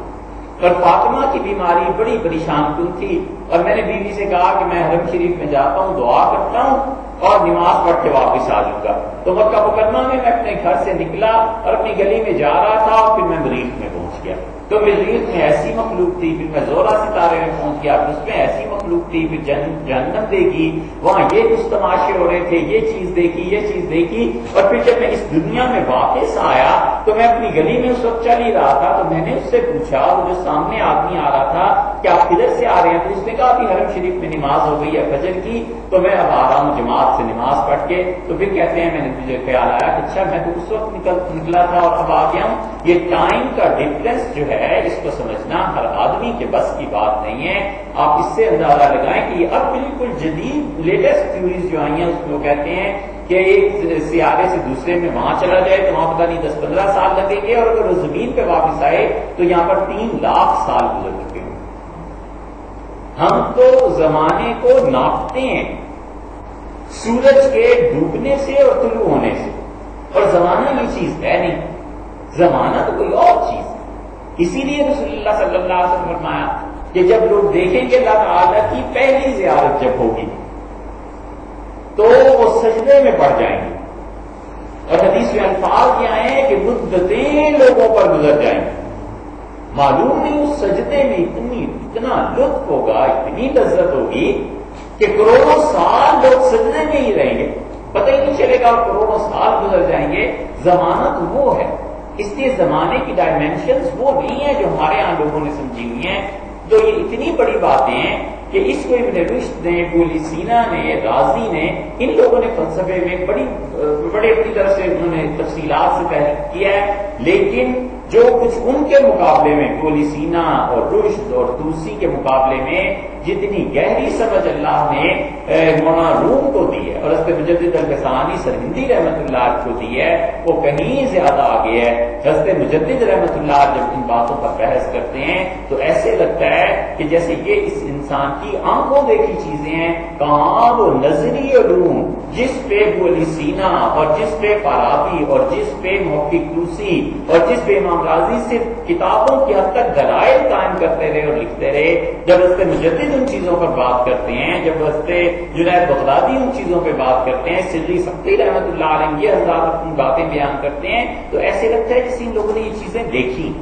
اور فاطمہ کی بیماری بڑی پریشان کن تھی، اور میں نے بیوی سے کہا کہ میں حرم شریف میں جاتا ہوں، دعا کرتا ہوں اور نماز پڑھ کے واپس آ جاؤں گا. تو مکہ مکرمہ میں اپنے گھر سے نکلا اور اپنی گلی میں جا رہا تھا، اور پھر میں مریخ میں پہنچ گیا. تو مریخ میں ایسی مخلوق تھی، پھر میں زورا ستارے میں پہنچ گیا، پھر اس میں ایسی مخلوق تھی، پھر جہنم دیکھی، وہاں یہ کچھ تماشے ہو رہے تھے، یہ چیز دیکھی، یہ چیز دیکھی. اور پھر جب میں اس دنیا میں واپس آیا تو میں اپنی گلی میں اس وقت چل ہی رہا تھا، تو میں نے اس سے پوچھا، وہ جو سامنے آدمی آ رہا تھا کہ آپ کدھر سے آ رہے ہیں؟ تو اس نے کہا کہ حرم شریف میں نماز ہو گئی ہے فجر کی، تو میں اب آ رہا ہوں جماعت سے نماز پڑھ کے. تو پھر کہتے ہیں میں نے مجھے خیال آیا کہ اچھا میں تو اس وقت نکلا تھا اور اب آ گیا ہوں. یہ ٹائم کا ڈفرنس جو ہے اس کو سمجھنا ہر آدمی کے بس کی بات نہیں ہے. آپ اس سے اندازہ لگائیں کہ یہ اب بالکل جدید لیٹسٹ تھیوریز جو آئی ہیں اس میں وہ کہتے ہیں کہ ایک سیارے سے دوسرے میں وہاں چلا جائے تو وہاں پتہ نہیں 10-15 سال لگیں گے، اور اگر وہ زمین پہ واپس آئے تو یہاں پر 3 لاکھ سال گزر چکے ہیں. ہم تو زمانے کو ناپتے ہیں سورج کے ڈوبنے سے اور طلوع ہونے سے، اور زمانہ یہ چیز ہے نہیں، زمانہ تو کوئی اور چیز ہے. اسی لیے رسول اللہ صلی اللہ علیہ وسلم فرمایا کہ جب لوگ دیکھیں گے اللہ تعالیٰ کی پہلی زیارت جب ہوگی تو وہ سجدے میں پڑ جائیں گے، اور حدیث میں الفاظ یہ آئے ہیں کہ مدتیں لوگوں پر گزر جائیں گے. معلوم نہیں اس سجدے میں اتنا لطف ہوگا، اتنی لذت ہوگی کہ کروڑوں سال لوگ سجدے میں ہی رہیں گے، پتہ ہی نہیں چلے گا، اور کروڑوں سال گزر جائیں گے. ضمانت وہ ہے. اس لیے زمانے کی ڈائمینشنز وہ نہیں ہیں جو ہمارے یہاں لوگوں نے سمجھی ہوئی ہیں. تو یہ اتنی بڑی باتیں ہیں کہ اس کو ابن رشد نے، بولی سینا نے، غازی نے، ان لوگوں نے فلسفے میں بڑے اپنی طرف سے انہوں نے تفصیلات سے تحقیق کیا ہے. لیکن جو کچھ ان کے مقابلے میں بولی سینا اور رشد اور توسی کے مقابلے میں جتنی گہری سمجھ اللہ نے مولانا روم کو دی ہے اور حضرت مجدد الکسانی سرہندی رحمۃ اللہ کو دی ہے وہ کہیں زیادہ آگے ہے. حضرت مجدد رحمۃ اللہ جب ان باتوں پر بحث کرتے ہیں تو ایسے لگتا ہے کہ جیسے یہ اس انسان کی آنکھوں دیکھی چیزیں ہیں. کہاں وہ نظری علوم جس پہ بولی سینا اور جس پہ فارابی اور جس پہ محقق توسی اور جس پہ امام غازی صرف کتابوں کی حد تک دلائل قائم کرتے رہے اور لکھتے رہے، جب حضرت مجدد ان چیزوں پر بات کرتے ہیں، جب حضرت جنید بغدادی ان چیزوں پہ بات کرتے ہیں، سری سختی رحمۃ اللہ علیہ یہ حضرات اپنی باتیں بیان کرتے ہیں، تو ایسے لگتا ہے جیسے ان لوگوں نے یہ چیزیں دیکھی.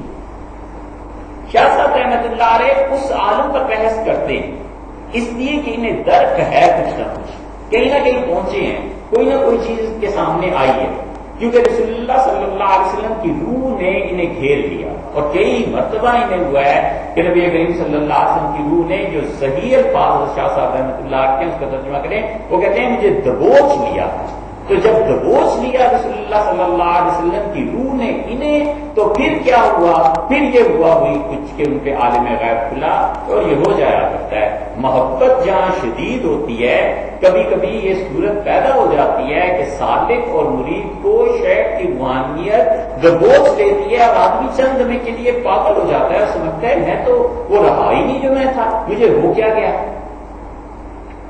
شاہ صاحب رحمۃ اللہ علیہ اس عالم پر بحث کرتے ہیں اس لیے کہ انہیں درک ہے کچھ نہ کچھ، کہیں نہ کہیں پہنچے ہیں، کوئی نہ کوئی چیز کے سامنے آئی ہے، کیونکہ رسول اللہ صلی اللہ علیہ وسلم کی روح نے انہیں گھیر لیا. اور کئی مرتبہ انہیں ہوا ہے کہ نبی کریم صلی اللہ علیہ وسلم کی روح نے جو صحیح الفاظ شاہ صاحب رحمۃ اللہ کے اس کا ترجمہ کریں، وہ کہتے ہیں مجھے دبوچ لیا. تو جب دبوچ لیا رسول اللہ صلی اللہ علیہ وسلم کی روح نے انہیں، تو پھر کیا ہوا؟ پھر یہ ہوا ہوئی کچھ کہ ان کے عالم غیب کھلا، اور یہ ہو جایا کرتا ہے۔ محبت جہاں شدید ہوتی ہے، کبھی کبھی یہ صورت پیدا ہو جاتی ہے کہ سالک اور مرید کو شیخ کی روحانیت دبوچ لیتی ہے، اور آدمی چند دمے کے لیے پاگل ہو جاتا ہے اور سمجھتا ہے میں تو وہ رہا ہی نہیں جو میں تھا، مجھے ہو کیا گیا۔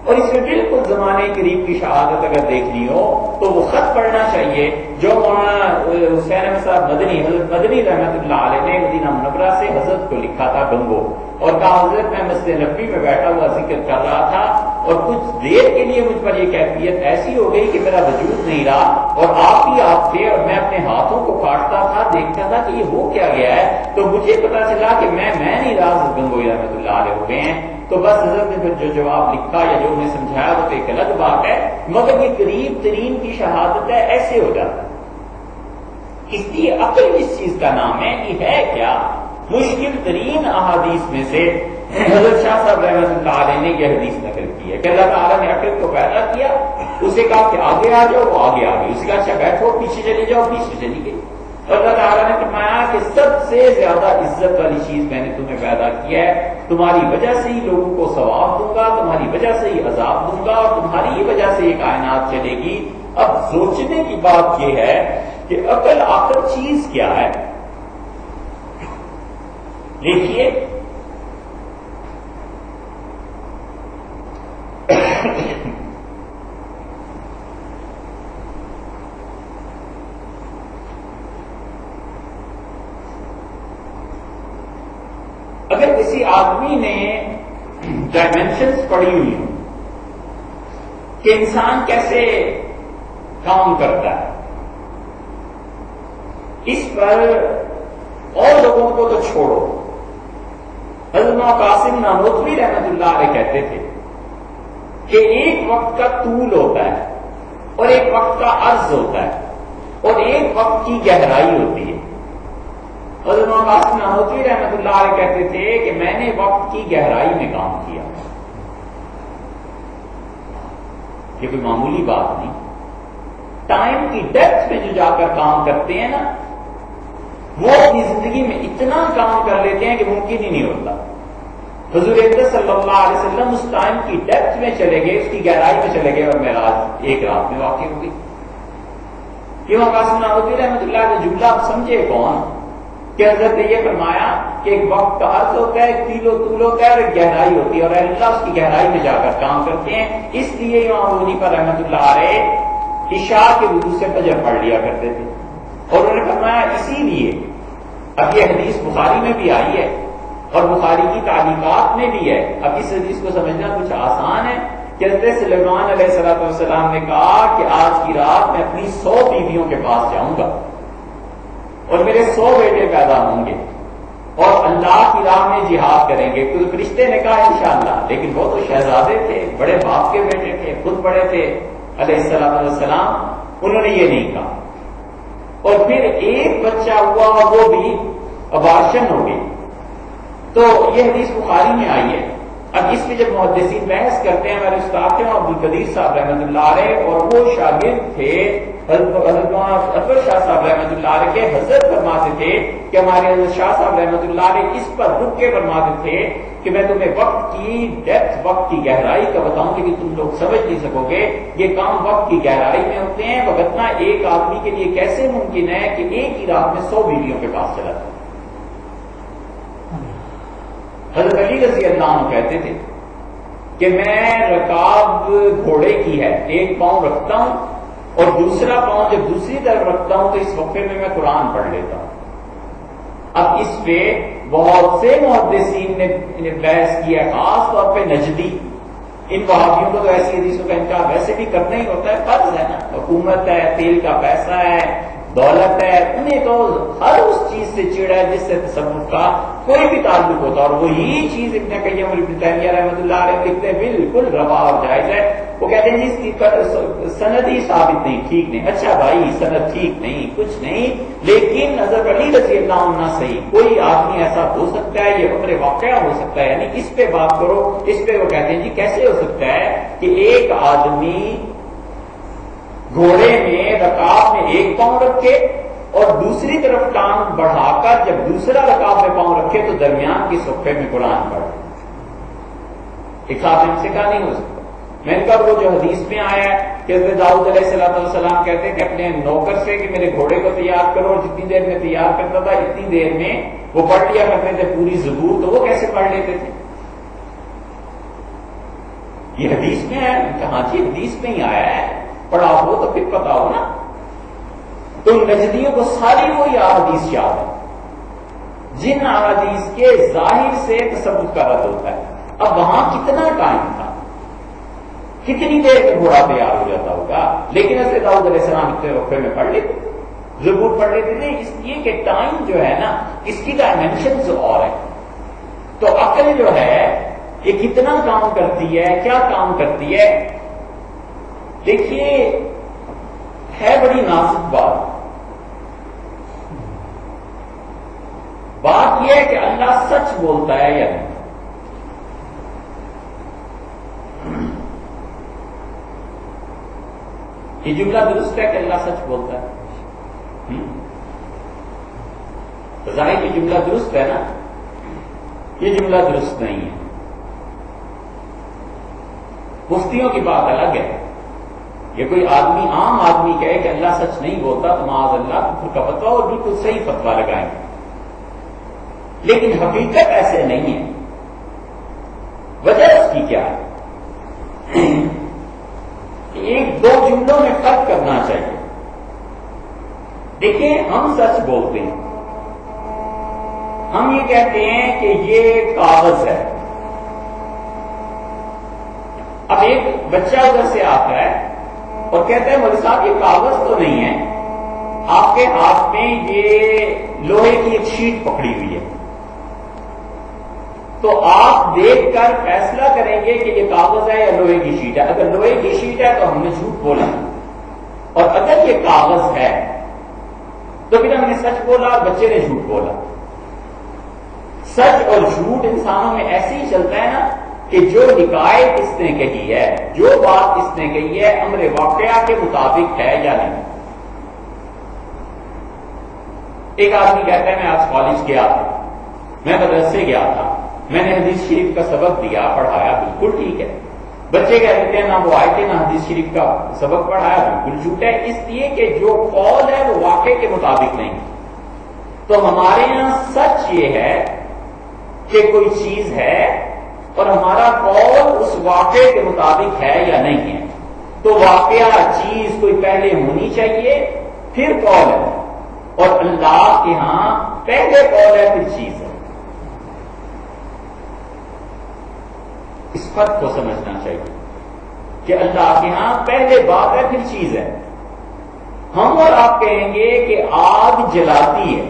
اور اس میں بالکل زمانے قریب کی شہادت اگر دیکھنی ہو تو وہ خط پڑھنا چاہیے جو مولانا حسین احمد صاحب مدنی، حضرت مدنی رحمۃ اللہ علیہ نے مدینہ منورہ سے حضرت کو لکھا تھا گنگو، اور کہا حضرت میں مسجد نبوی میں بیٹھا ہوا ذکر کر رہا تھا، اور کچھ دیر کے لیے مجھ پر یہ کیفیت ایسی ہو گئی کہ میرا وجود نہیں رہا، اور آپ ہی آپ تھے، اور میں اپنے ہاتھوں کو کاٹتا تھا، دیکھتا تھا کہ یہ ہو کیا گیا ہے، تو مجھے پتا چلا کہ میں نہیں رہا، حضرت گنگوئی رحمۃ اللہ علیہ ہو گئے ہیں۔ تو بس حضرت نے پھر جو جواب لکھا یا جو انہیں سمجھایا وہ تو ایک الگ بات ہے، مگر یہ قریب ترین کی شہادت ہے، ایسے ہو جاتا ہے۔ اس لیے عقل اس چیز کا نام ہے کہ ہے کیا؟ مشکل ترین احادیث میں سے حضرت شاہ صاحب رحمۃ اللہ علیہ نے یہ حدیث نقل کی ہے کہ اللہ تعالیٰ نے عقل کو پیدا کیا، اسے کہا کہ آگے آ جاؤ، وہ آگے آ گئی، اسے کہا اچھا بیٹھو، پیچھے چلی جاؤ، پیچھے چلی گئی۔ اللہ تعالیٰ نے فرمایا کہ سب سے زیادہ عزت والی چیز میں نے تمہیں پیدا کیا ہے، تمہاری وجہ سے ہی لوگوں کو ثواب دوں گا، تمہاری وجہ سے ہی عذاب دوں گا، اور تمہاری ہی وجہ سے یہ کائنات چلے گی۔ اب سوچنے کی بات یہ ہے کہ عقل آخر چیز کیا ہے؟ دیکھیے اگر کسی آدمی نے ڈائمینشنز پڑھی ہوئی ہوں کہ انسان کیسے کام کرتا ہے، اس پر اور لوگوں کو تو چھوڑو، حضرت قاسم نانوتوی رحمۃ اللہ علیہ کہتے تھے کہ ایک وقت کا طول ہوتا ہے، اور ایک وقت کا عرض ہوتا ہے، اور ایک وقت کی گہرائی ہوتی ہے۔ حضرت قاسم نانوتوی رحمۃ اللہ علیہ کہتے تھے کہ میں نے وقت کی گہرائی میں کام کیا، یہ کوئی معمولی بات نہیں۔ ٹائم کی ڈیپتھ میں جو جا کر کام کرتے ہیں نا، وہ اپنی زندگی میں اتنا کام کر لیتے ہیں کہ ممکن ہی نہیں ہوتا۔ حضور اقدس صلی اللہ علیہ وسلم اس ٹائم کی ڈیپتھ میں چلے گئے، اس کی گہرائی میں چلے گئے، اور معراج ایک رات میں واقع ہو گئی۔ امام قاسم نانوتوی رحمۃ اللہ کا جملہ آپ سمجھے کون کہ حضرت نے یہ فرمایا کہ ایک وقت کا عرض ہوتا ہے، ایک طول و طول ہوتا ہے، اور ایک گہرائی ہوتی ہے، اور اللہ اس کی گہرائی میں جا کر کام کرتے ہیں۔ اس لیے امام ابو حنیفہ رحمۃ اللہ علیہ عشاء کے وضو سے فجر پڑھ لیا کرتے تھے، اور انہوں نے فرمایا اسی لیے اب یہ حدیث بخاری میں بھی آئی ہے اور بخاری کی تعلیقات میں بھی ہے۔ اب اس حدیث کو سمجھنا کچھ آسان ہے کہ حضرت سلیمان علیہ السلام نے کہا کہ آج کی رات میں اپنی 100 بیویوں کے پاس جاؤں گا، اور میرے 100 بیٹے پیدا ہوں گے، اور اللہ کی راہ میں جہاد کریں گے۔ تو فرشتے نے کہا انشاءاللہ، لیکن وہ تو شہزادے تھے، بڑے باپ کے بیٹے تھے، خود بڑے تھے علیہ السلام، انہوں نے یہ نہیں کہا۔ اور پھر ایک بچہ ہوا اور وہ بھی ابارشن ہو گئی۔ تو یہ حدیث بخاری میں آئی ہے۔ اب اس میں جب محدثین بحث کرتے ہیں، ہمارے استاد تھے عبد القدیر صاحب رحمۃ اللہ علیہ، اور وہ شاگرد تھے حضرت اکبر شاہ صاحب رحمۃ اللہ علیہ کے، حضرت فرماتے تھے کہ ہمارے حضرت شاہ صاحب رحمۃ اللہ علیہ اس پر رک کے فرماتے تھے کہ میں تمہیں وقت کی ڈیپتھ، وقت کی گہرائی کا بتاؤں کہ تم لوگ سمجھ نہیں سکو گے۔ یہ کام وقت کی گہرائی میں ہوتے ہیں، وگرنہ ایک آدمی کے لیے کیسے ممکن ہے کہ ایک ہی رات میں 100 بیویوں کے پاس چلا جائے۔ حضرت علی رضی اللہ عنہ کہتے تھے کہ میں رکاب گھوڑے کی ہے، ایک پاؤں رکھتا ہوں اور دوسرا پاؤں جب دوسری طرف رکھتا ہوں تو اس وقفے میں میں قرآن پڑھ لیتا ہوں۔ اب اس پہ بہت سے محدثین نے بحث کیا، خاص طور پہ نجدی۔ ان وہابیوں کو تو ایسی حدیثوں کا انکار ویسے بھی کرنا ہی ہوتا ہے، فرض ہے نا، حکومت ہے، تیل کا پیسہ ہے، دولت ہے، انہیں تو ہر اس چیز سے چڑ ہے جس سے تصرف کا کوئی بھی تعلق ہوتا ہے، اور وہی چیز ابن قیم اور ابن تیمیہ رحمۃ اللہ علیہ لکھتے ہیں بالکل روا اور جائز ہے۔ وہ کہتے ہیں اس کی سند ہی ثابت نہیں، ٹھیک نہیں۔ اچھا بھائی سند ٹھیک نہیں، کچھ نہیں، لیکن حضرت علی رضی اللہ عنہ صحیح، کوئی آدمی ایسا ہو سکتا ہے، یہ عمر واقعہ ہو سکتا ہے، یعنی اس پہ بات کرو۔ اس پہ وہ کہتے ہیں جی کیسے ہو سکتا ہے کہ ایک آدمی گھوڑے میں رکاب میں ایک پاؤں رکھے اور دوسری طرف ٹانگ بڑھا کر جب دوسرا رکاب میں پاؤں رکھے تو درمیان کی صفحے میں قرآن پڑھے. ایک خاتم سے کہا نہیں ہو سکتا. میں نے کہا وہ جو حدیث میں آیا ہے کہ حضرت داؤد علیہ السلام کہتے ہیں کہ اپنے نوکر سے کہ میرے گھوڑے کو تیار کرو، اور جتنی دیر میں تیار کرتا تھا اتنی دیر میں وہ پڑھ لیا کرتے تھے پوری زبور. تو وہ کیسے پڑھ لیتے تھے؟ یہ حدیث میں ہے. ہاں جی حدیث میں ہی آیا ہے، پڑھا ہو تو پھر پتا ہو نا. تو نجدیوں کو ساری وہی احادیث یاد ہے جن احادیث کے ظاہر سے تصوف کا رد ہوتا ہے. اب وہاں کتنا ٹائم تھا، کتنی دیر میں گھوڑا تیار ہو جاتا ہوگا، لیکن حضرت داؤد علیہ السلام اتنے وقفے میں پڑھ لیتے، ضرور پڑھ لیتے تھے. اس لیے کہ ٹائم جو ہے نا اس کی ڈائمینشنز اور ہے. تو عقل جو ہے یہ کتنا کام کرتی ہے، کیا کام کرتی ہے. دیکھیے ہے بڑی نازک بات یہ ہے کہ اللہ سچ بولتا ہے یا نہیں. یہ جملہ درست ہے کہ اللہ سچ بولتا ہے؟ ظاہر یہ جملہ درست ہے نا؟ یہ جملہ درست نہیں ہے. مفتیوں کی بات الگ ہے. یہ کوئی آدمی عام آدمی کہے کہ اللہ سچ نہیں بولتا تو معاذ اللہ کفر کا فتویٰ اور بالکل صحیح فتویٰ لگائیں گے، لیکن حقیقت ایسے نہیں ہے. وجہ اس کی کیا ہے؟ ایک دو جملوں میں فرق کرنا چاہیے. دیکھیں ہم سچ بولتے ہیں، ہم یہ کہتے ہیں کہ یہ کاغذ ہے. اب ایک بچہ ادھر سے آتا ہے اور کہتا ہے مولوی صاحب یہ کاغذ تو نہیں ہے، آپ کے ہاتھ میں یہ لوہے کی ایک شیٹ پکڑی ہوئی ہے. تو آپ دیکھ کر فیصلہ کریں گے کہ یہ کاغذ ہے یا لوہے کی شیٹ ہے. اگر لوہے کی شیٹ ہے تو ہم نے جھوٹ بولا، اور اگر یہ کاغذ ہے تو پھر ہم نے سچ بولا اور بچے نے جھوٹ بولا. سچ اور جھوٹ انسانوں میں ایسے ہی چلتا ہے نا کہ جو حکایت اس نے کہی ہے، جو بات اس نے کہی ہے امر واقعہ کے مطابق ہے یا نہیں. ایک آدمی کہتا ہے میں آج کالج گیا تھا، میں مدرسے گیا تھا، میں نے حدیث شریف کا سبق دیا پڑھایا، بالکل ٹھیک ہے. بچے کہتے ہیں نہ وہ آئے تھے نہ حدیث شریف کا سبق پڑھایا، بالکل جھوٹ ہے. اس لیے کہ جو قول ہے وہ واقعے کے مطابق نہیں. تو ہمارے یہاں سچ یہ ہے کہ کوئی چیز ہے اور ہمارا قول اس واقعے کے مطابق ہے یا نہیں ہے. تو واقعہ چیز کوئی پہلے ہونی چاہیے پھر قول ہے، اور اللہ کے ہاں پہلے قول ہے پھر چیز ہے. اس فرق کو سمجھنا چاہیے کہ اللہ کے ہاں پہلے بات ہے پھر چیز ہے. ہم اور آپ کہیں گے کہ آگ جلاتی ہے،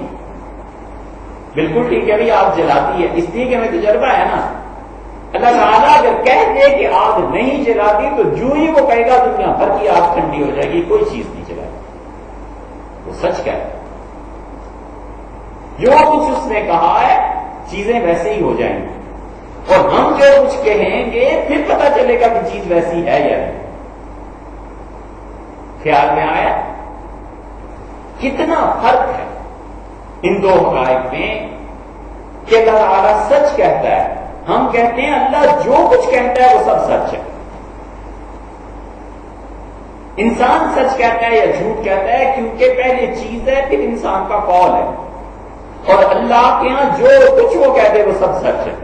بالکل ٹھیک ہے بھائی آگ جلاتی ہے، اس لیے کہ ہمیں تجربہ ہے نا. اللہ تعالیٰ اگر کہہ دے کہ آگ نہیں جلاتی تو جو ہی وہ کہے گا دنیا بھر کی آگ ٹھنڈی ہو جائے گی، کوئی چیز نہیں جلائے. وہ سچ کہتا ہے. جو کچھ اس نے کہا ہے چیزیں ویسے ہی ہو جائیں گی، اور ہم جو کچھ کہیں گے پھر پتہ چلے گا کہ چیز ویسی ہے یا نہیں. خیال میں آیا کتنا فرق ہے ان دو حقائق میں کہ اللہ تعالیٰ سچ کہتا ہے، ہم کہتے ہیں اللہ جو کچھ کہتا ہے وہ سب سچ ہے. انسان سچ کہتا ہے یا جھوٹ کہتا ہے کیونکہ پہلے چیز ہے پھر انسان کا قول ہے، اور اللہ کے یہاں جو کچھ وہ کہتے ہیں وہ سب سچ ہے.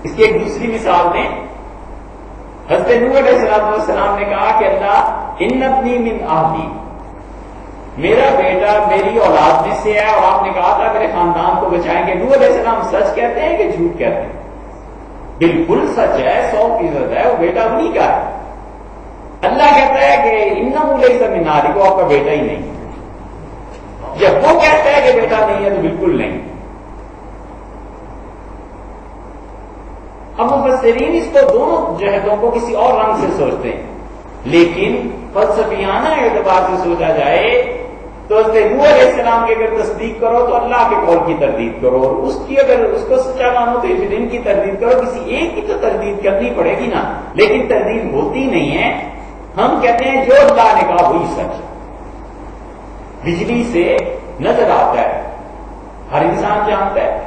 اس کی ایک دوسری مثال میں حضرت نوح علیہ السلام نے کہا کہ اللہ ان ابنی من اہلی، میرا بیٹا میری اولاد میں سے ہے، اور آپ نے کہا تھا میرے خاندان کو بچائیں گے. نوح علیہ السلام سچ کہتے ہیں کہ جھوٹ کہتے ہیں؟ بالکل سچ ہے، 100% ہے، وہ بیٹا انہیں کا ہے. اللہ کہتا ہے کہ انہ لیس من اہلی، کو آپ کا بیٹا ہی نہیں. جب وہ کہتا ہے کہ بیٹا نہیں ہے تو بالکل نہیں. اب مفسرین اس کو دونوں جہتوں کو کسی اور رنگ سے سوچتے ہیں، لیکن فلسفیانہ اعتبار سے سوچا جائے تو حضرت نوح علیہ السلام کی اگر تصدیق کرو تو اللہ کے قول کی تردید کرو، اور اس کی اگر اس کو سچا مانو تو پھر ان کی تردید کرو. کسی ایک کی تو تردید کرنی پڑے گی نا، لیکن تردید ہوتی نہیں ہے. ہم کہتے ہیں جو اللہ نے کہا وہی سچ ہے. بجلی سے نظر آتا ہے، ہر انسان جانتا ہے.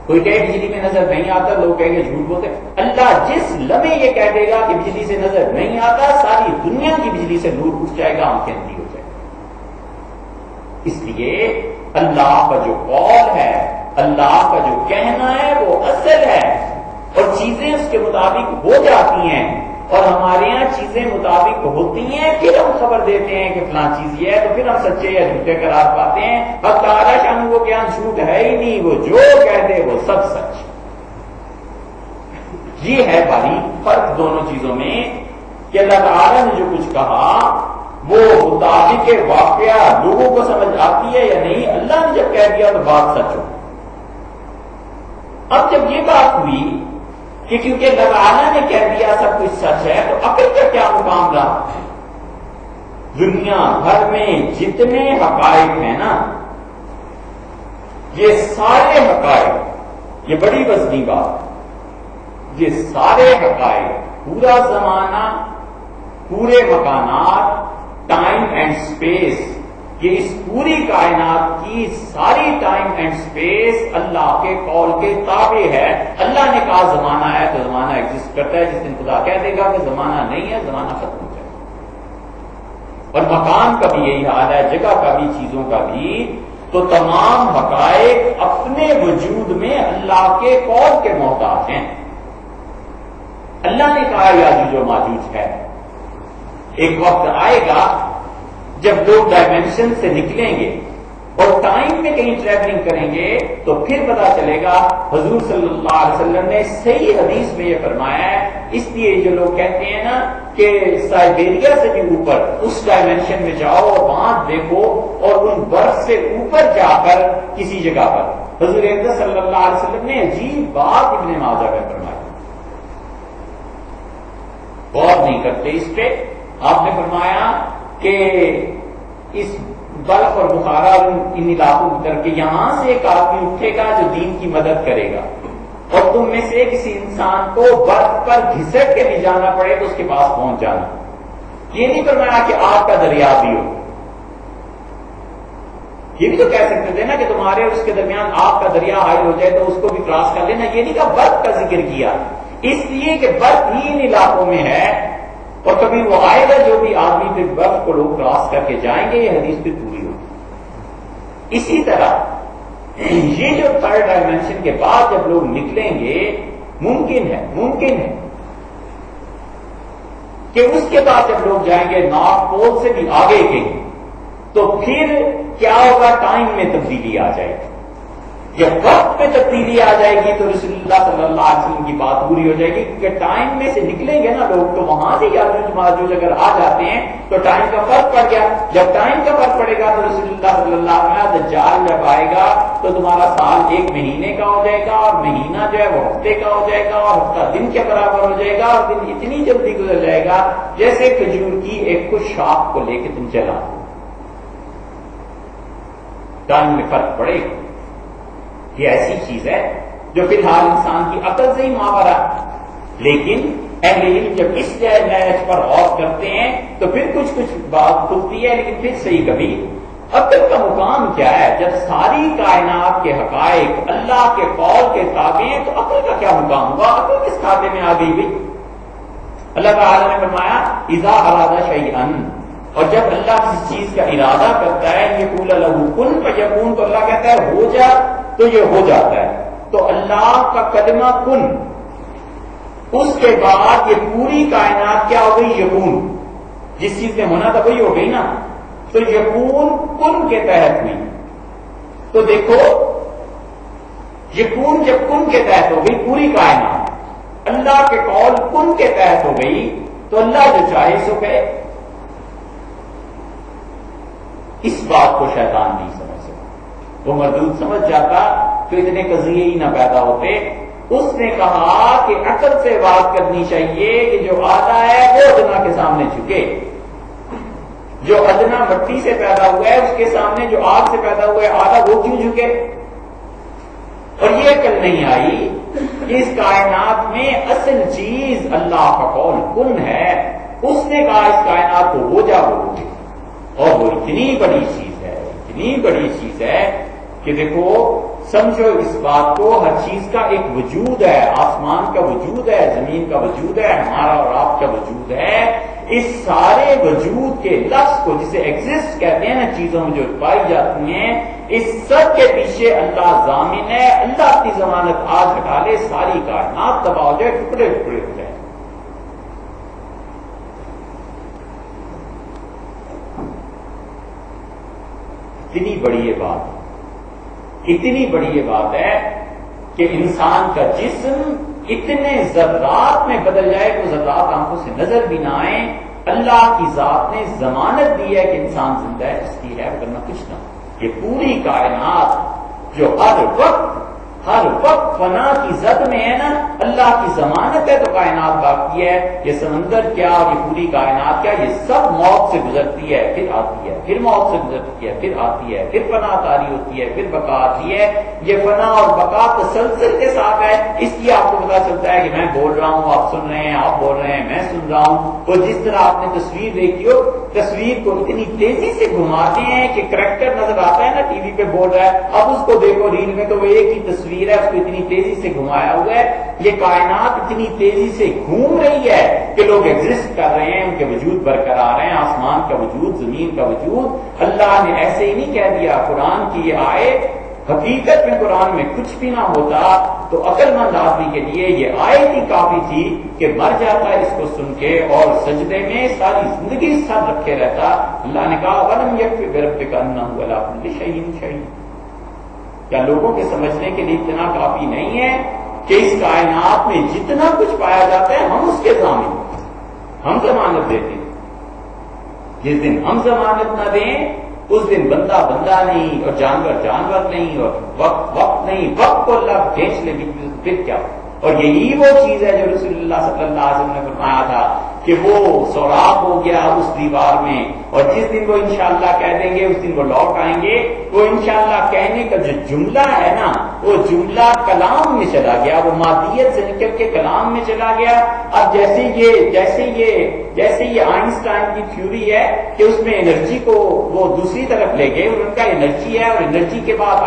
کوئی کہے بجلی میں نظر نہیں آتا، لوگ کہیں گے جھوٹ بولتے. اللہ جس لمحے یہ کہہ دے گا کہ بجلی سے نظر نہیں آتا، ساری دنیا کی بجلی سے نور اٹھ جائے گا، آنکھیں اندھی ہو جائے گا. اس لیے اللہ کا جو قول ہے، اللہ کا جو کہنا ہے وہ اصل ہے، اور چیزیں اس کے مطابق ہو جاتی ہیں. اور ہمارے یہاں چیزیں مطابق ہوتی ہیں، پھر ہم خبر دیتے ہیں کہ فلاں چیز یہ ہے، تو پھر ہم سچے یا جھوٹے قرار پاتے ہیں. اب تعالیٰ شان وہ بیان جھوٹ ہے ہی نہیں، وہ جو کہہ دے وہ سب سچ. یہ ہے بھائی فرق دونوں چیزوں میں کہ اللہ تعالیٰ نے جو کچھ کہا وہ مطابق واقعہ لوگوں کو سمجھ آتی ہے یا نہیں. اللہ نے جب کہہ دیا تو بات سچ ہو. اب جب یہ بات ہوئی کہ کیونکہ اللہ تعالیٰ نے کہہ دیا سب کچھ سچ ہے، تو عقل کا کیا مقام رہا؟ دنیا بھر میں جتنے حقائق ہیں نا، یہ سارے حقائق، یہ بڑی وزنی بات، یہ سارے حقائق، پورا زمانہ، پورے مکانات، ٹائم اینڈ سپیس، یہ اس پوری کائنات کی ساری ٹائم اینڈ سپیس اللہ کے قول کے تابع ہے. اللہ نے کہا زمانہ ہے تو زمانہ ایگزسٹ کرتا ہے. جس دن خدا کہہ دے گا کہ زمانہ نہیں ہے، زمانہ ختم ہو جائے گا. اور مکان کا بھی یہی حال ہے، جگہ کا بھی، چیزوں کا بھی. تو تمام حقائق اپنے وجود میں اللہ کے قول کے محتاج ہیں. اللہ نے کہا یاجوج و ماجوج ہے. ایک وقت آئے گا جب لوگ ڈائمینشن سے نکلیں گے اور ٹائم میں کہیں ٹریولنگ کریں گے تو پھر پتا چلے گا. حضور صلی اللہ علیہ وسلم نے صحیح حدیث میں یہ فرمایا ہے. اس لیے جو لوگ کہتے ہیں نا کہ سائبیریا سے بھی اوپر اس ڈائمینشن میں جاؤ اور وہاں دیکھو، اور ان برف سے اوپر جا کر کسی جگہ پر حضور صلی اللہ علیہ وسلم نے عجیب بات ابن ماجہ میں فرمائی. غور نہیں کرتے اس پہ. آپ نے فرمایا کہ اس بلخ اور بخارا ان علاقوں کی طرف کے یہاں سے ایک آدمی اٹھے گا جو دین کی مدد کرے گا، اور تم میں سے کسی انسان کو برف پر گھسٹ کے بھی جانا پڑے تو اس کے پاس پہنچ جانا. یہ نہیں فرمایا کہ آگ کا دریا بھی ہو. یہ بھی تو کہہ سکتے تھے نا کہ تمہارے اور اس کے درمیان آگ کا دریا حائل ہو جائے تو اس کو بھی کراس کر لینا. یہ نہیں کہا، برف کا ذکر کیا اس لیے کہ برف ہی ان علاقوں میں ہے، اور کبھی وہ آئے گا جو بھی آدمی پھر برف کو لوگ کراس کر کے جائیں گے. یہ حدیث پھر پوری ہوگی. اسی طرح یہ جو تھرڈ ڈائمینشن کے بعد جب لوگ نکلیں گے، ممکن ہے کہ اس کے بعد جب لوگ جائیں گے نارتھ پول سے بھی آگے گئے تو پھر کیا ہوگا؟ ٹائم میں تبدیلی آ جائے گی. جب وقت میں تبدیلی آ جائے گی تو رسول اللہ صلی اللہ علیہ وسلم کی بات پوری ہو جائے گی، کیونکہ ٹائم میں سے نکلیں گے نا لوگ تو وہاں سے یاجوج ماجوج اگر آ جاتے ہیں تو ٹائم کا فرق پڑ گیا. جب ٹائم کا فرق پڑے گا تو رسول اللہ صلی اللہ علیہ وسلم دجال جب آئے گا تو تمہارا سال 1 مہینے کا ہو جائے گا، اور مہینہ جو ہے وہ ہفتے کا ہو جائے گا، اور ہفتہ دن کے برابر ہو جائے گا، اور دن اتنی جلدی گزر جائے گا جیسے کھجور کی ایک کچھ شاخ کو لے کے تم چلا. ٹائم میں فرق پڑے گا. یہ ایسی چیز ہے جو فی الحال انسان کی عقل سے ہی ماورا. لیکن اہل علم جب اس نہج پر غور کرتے ہیں تو پھر کچھ بات کھلتی ہے، لیکن پھر صحیح کبھی. عقل کا مقام کیا ہے؟ جب ساری کائنات کے حقائق اللہ کے قول کے تابع ہیں تو عقل کا کیا مقام ہوگا؟ عقل کس کھاتے میں آ گئی بھائی؟ اللہ تعالیٰ نے فرمایا اذا اراد شیئا، اور جب اللہ کسی چیز کا ارادہ کرتا ہے یقول لہ کن فیکون، تو اللہ کہتا ہے ہو جا تو یہ ہو جاتا ہے. تو اللہ کا کلمہ کن، اس کے بعد یہ پوری کائنات کیا ہو گئی؟ یکون. جس چیز میں ہونا تھا وہی ہو گئی نا. تو یکون کن کے تحت ہوئی. تو دیکھو یکون جب کن کے تحت ہو گئی پوری کائنات، اللہ کے قول کن کے تحت ہو گئی تو اللہ جو چاہے سو کہ. اس بات کو شیطان نہیں سمجھ سکتا. وہ مردود سمجھ جاتا تو اتنے قضیے ہی نہ پیدا ہوتے. اس نے کہا کہ عقل سے بات کرنی چاہیے کہ جو آدھا ہے وہ ادنا کے سامنے جھکے. جو ادنا مٹی سے پیدا ہوا ہے اس کے سامنے جو آگ سے پیدا ہوا ہے آدھا وہ کیوں جھکے؟ اور یہ عقل نہیں آئی کہ اس کائنات میں اصل چیز اللہ کا قول کن ہے. اس نے کہا اس کائنات کو وہ جا بولو گے، اور وہ اتنی بڑی چیز ہے، اتنی بڑی چیز ہے کہ دیکھو سمجھو اس بات کو، ہر چیز کا ایک وجود ہے، آسمان کا وجود ہے، زمین کا وجود ہے، ہمارا اور آپ کا وجود ہے، اس سارے وجود کے لفظ کو جسے ایگزسٹ کہتے ہیں نا، چیزوں میں جو پائی جاتی ہیں، اس سب کے پیچھے اللہ ضامن ہے۔ اللہ کی ضمانت آج ہٹا لے، ساری کائنات تباہ ہو جائے، ٹکڑے ٹکڑے ہو جائے۔ اتنی بڑی یہ بات، اتنی بڑی یہ بات ہے کہ انسان کا جسم اتنے ذرات میں بدل جائے کہ ذرات آنکھوں سے نظر بھی نہ آئے۔ اللہ کی ذات نے ضمانت دی ہے کہ انسان زندہ ہے، اس کی ہے ورنہ کچھ نہ۔ یہ پوری کائنات جو ہر وقت فنا کی زد میں ہے نا، اللہ کی ضمانت ہے تو کائنات باقی ہے۔ یہ سمندر کیا، یہ پوری کائنات کیا، یہ سب موت سے گزرتی ہے پھر آتی ہے، پھر موت سے گزرتی ہے پھر آتی ہے، پھر فنا طاری ہوتی ہے، پھر بقا آتی ہے۔ یہ فنا اور بقا تسلسل کے ساتھ ہے، اس لیے آپ کو پتا چلتا ہے کہ میں بول رہا ہوں، آپ سن رہے ہیں، آپ بول رہے ہیں، میں سن رہا ہوں۔ اور جس طرح آپ نے تصویر دیکھی ہو، تصویر کو اتنی تیزی سے گھماتے ہیں کہ کریکٹر نظر آتا ہے نا ٹی وی پہ بول رہا ہے، اب اس کو دیکھو ریل میں تو وہ ایک ہی تصویر ہے، اس کو اتنی تیزی سے گھمایا ہوا ہے۔ یہ کائنات اتنی تیزی سے گھوم رہی ہے کہ لوگ ایگزسٹ کر رہے ہیں، ان کے وجود برقرار ہیں، آسمان کا وجود، زمین کا وجود۔ اللہ نے ایسے ہی نہیں کہہ دیا، قرآن کی یہ آیت، حقیقت میں قرآن میں کچھ بھی نہ ہوتا تو عقل مند آدمی کے لیے یہ آیت ہی کافی تھی کہ مر جاتا اس کو سن کے اور سجدے میں ساری زندگی سر رکھے رہتا۔ اللہ نے کہا وَلَمْ يَكْفِ بِرَبِّكَ أَنَّهُ عَلَىٰ كُلِّ شَيْءٍ شَهِيدٌ۔ کیا لوگوں کے سمجھنے کے لیے اتنا کافی نہیں ہے کہ اس کائنات میں جتنا کچھ پایا جاتا ہے ہم اس کے ضامن، ہم ضمانت دیتے ہیں۔ جس دن ہم ضمانت نہ دیں اس دن بندہ بندہ نہیں اور جانور جانور نہیں اور وقت وقت نہیں، وقت کو اللہ کھینچ لے پھر کیا۔ اور یہی وہ چیز ہے جو رسول اللہ صلی اللہ علیہ وسلم نے فرمایا تھا کہ وہ سوراخ ہو گیا اس دیوار میں، اور جس دن وہ انشاءاللہ کہہ دیں گے اس دن وہ لوٹ آئیں گے۔ وہ انشاءاللہ کہنے کا جو جملہ ہے نا، وہ جملہ کلام میں چلا گیا، وہ مادیت سے نکل کے کلام میں چلا گیا۔ اب جیسے یہ آئنسٹائن کی تھیوری ہے کہ اس میں انرجی کو وہ دوسری طرف لے گئے، ان کا انرجی ہے اور انرجی کے بعد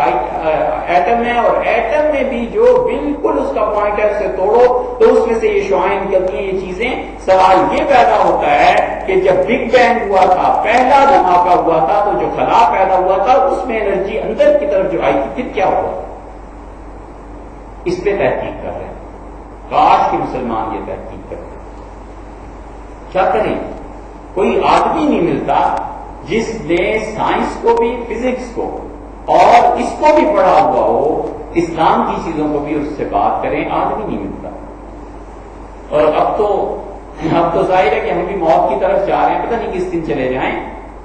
ایٹم ہے، اور ایٹم میں بھی جو بالکل اس کا پوائنٹ ہے اسے توڑو تو اس میں سے یہ شعاعیں نکلتی ہیں، یہ چیزیں۔ سوال یہ پیدا ہوتا ہے کہ جب بگ بینگ ہوا تھا، پہلا دھماکہ ہوا تھا، تو جو خلا پیدا ہوا تھا اس میں انرجی اندر کی طرف جو آئی تھی پھر کیا ہوا؟ اس پہ تحقیق کر رہے ہیں۔ کاش کہ مسلمان یہ تحقیق کریں۔ کیا کریں؟ کوئی آدمی نہیں ملتا جس نے سائنس کو بھی، فزکس کو اور اس کو بھی پڑھا ہوا ہو، اسلام کی چیزوں کو بھی اس سے بات کریں، آدمی نہیں ملتا۔ اور اب تو ظاہر ہے کہ ہم بھی موت کی طرف جا رہے ہیں، پتہ نہیں کس دن چلے جائیں۔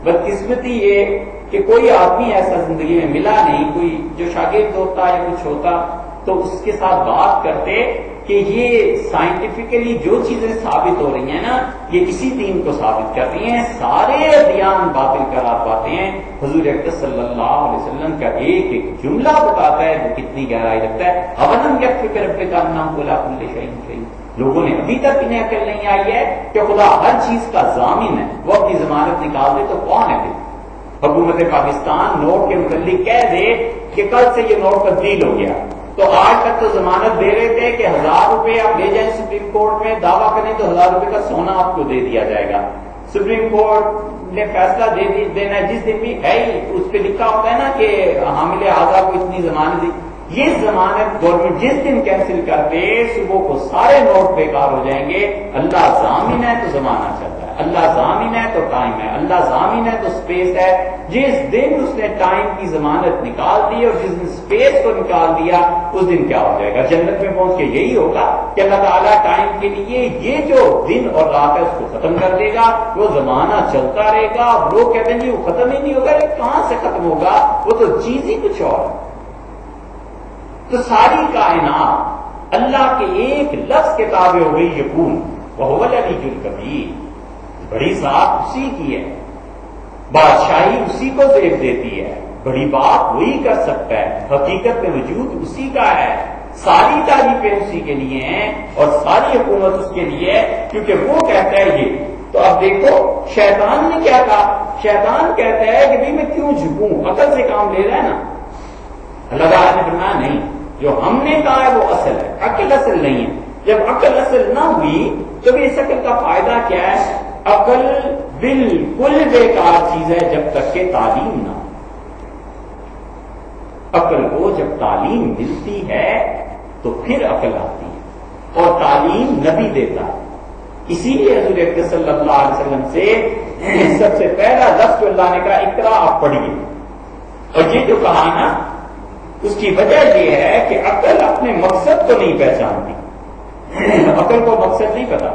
بدقسمتی یہ کہ کوئی آدمی ایسا زندگی میں ملا نہیں، کوئی جو شاگرد ہوتا یا کچھ ہوتا تو اس کے ساتھ بات کرتے کہ یہ سائنٹیفکلی جو چیزیں ثابت ہو رہی ہیں نا، یہ اسی دین کو ثابت کر رہی ہیں، سارے ادیان باطل قرار پاتے ہیں۔ حضور اکرم صلی اللہ علیہ وسلم کا ایک ایک جملہ بتاتا ہے وہ کتنی گہرائی رکھتا ہے۔ اَوَلَمْ يَكْفِ بِرَبِّكَ أَنَّهُ عَلَىٰ كُلِّ شَيْءٍ شَهِيدٌ۔ لوگوں نے ابھی تک انہیں عقل نہیں آئی ہے کہ خدا ہر چیز کا ضامن ہے، وہ اپنی ضمانت نکال دے تو کون ہے پھر؟ حکومت پاکستان نوٹ کے متعلق کہہ دے کہ کل سے یہ نوٹ تبدیل ہو گیا، تو آج تک تو ضمانت دے رہے تھے کہ 1000 روپے آپ لے جائیں سپریم کورٹ میں، دعویٰ کریں تو 1000 روپے کا سونا آپ کو دے دیا جائے گا۔ سپریم کورٹ نے فیصلہ دینا ہے، جس دن بھی ہے اس پہ لکھا ہوتا ہے نا کہ حامل اعضاء کو اتنی ضمانت دی۔ یہ ضمانت گورنمنٹ جس دن کینسل کر دے، صبح کو سارے نوٹ بیکار ہو جائیں گے۔ اللہ ضامن ہے تو زمانہ چلتا ہے، اللہ ضامن ہے تو ٹائم ہے، اللہ ضامن ہے تو سپیس ہے۔ جس دن اس نے ٹائم کی ضمانت نکال دی اور جس دن سپیس کو نکال دیا، اس دن کیا ہو جائے گا؟ جنت میں پہنچ کے یہی ہوگا کہ اللہ تعالیٰ ٹائم کے لیے یہ جو دن اور رات ہے اس کو ختم کر دے گا، وہ زمانہ چلتا رہے گا۔ لوگ کہتے ہیں جی وہ ختم ہی نہیں ہوگا، کہاں سے ختم ہوگا؟ وہ تو چیز ہی کچھ اور ہے۔ تو ساری کائنات اللہ کے ایک لفظ کے تابع ہو گئی، یکون وہو العلی الکبیر۔ بڑی ذات اسی کی ہے، بادشاہی اسی کو زیب دیتی ہے، بڑی بات وہی کر سکتا ہے، حقیقت میں وجود اسی کا ہے، ساری تعریفیں اسی کے لیے ہیں اور ساری حکومت اس کے لیے ہے، کیونکہ وہ کہتا ہے یہ۔ تو اب دیکھو شیطان نے کیا کہا، شیطان کہتا ہے کہ بھئی میں کیوں جھکوں، عقل سے کام لے رہا ہے نا۔ اللہ تعالیٰ نے فرمایا نہیں، جو ہم نے کہا ہے وہ اصل ہے، عقل اصل نہیں ہے۔ جب عقل اصل نہ ہوئی تو بھی اس عقل کا فائدہ کیا ہے؟ عقل بالکل بیکار چیز ہے جب تک کہ تعلیم نہ ہو۔ عقل کو جب تعلیم ملتی ہے تو پھر عقل آتی ہے، اور تعلیم نبی دیتا ہے۔ اسی لیے حضور اکرم صلی اللہ علیہ وسلم سے سب سے پہلا لفظ جو اللہ نے کہا اقرا، آپ پڑھیے۔ اور یہ جو کہا نا، اس کی وجہ یہ ہے کہ عقل اپنے مقصد کو نہیں پہچانتی، عقل کو مقصد نہیں پتا۔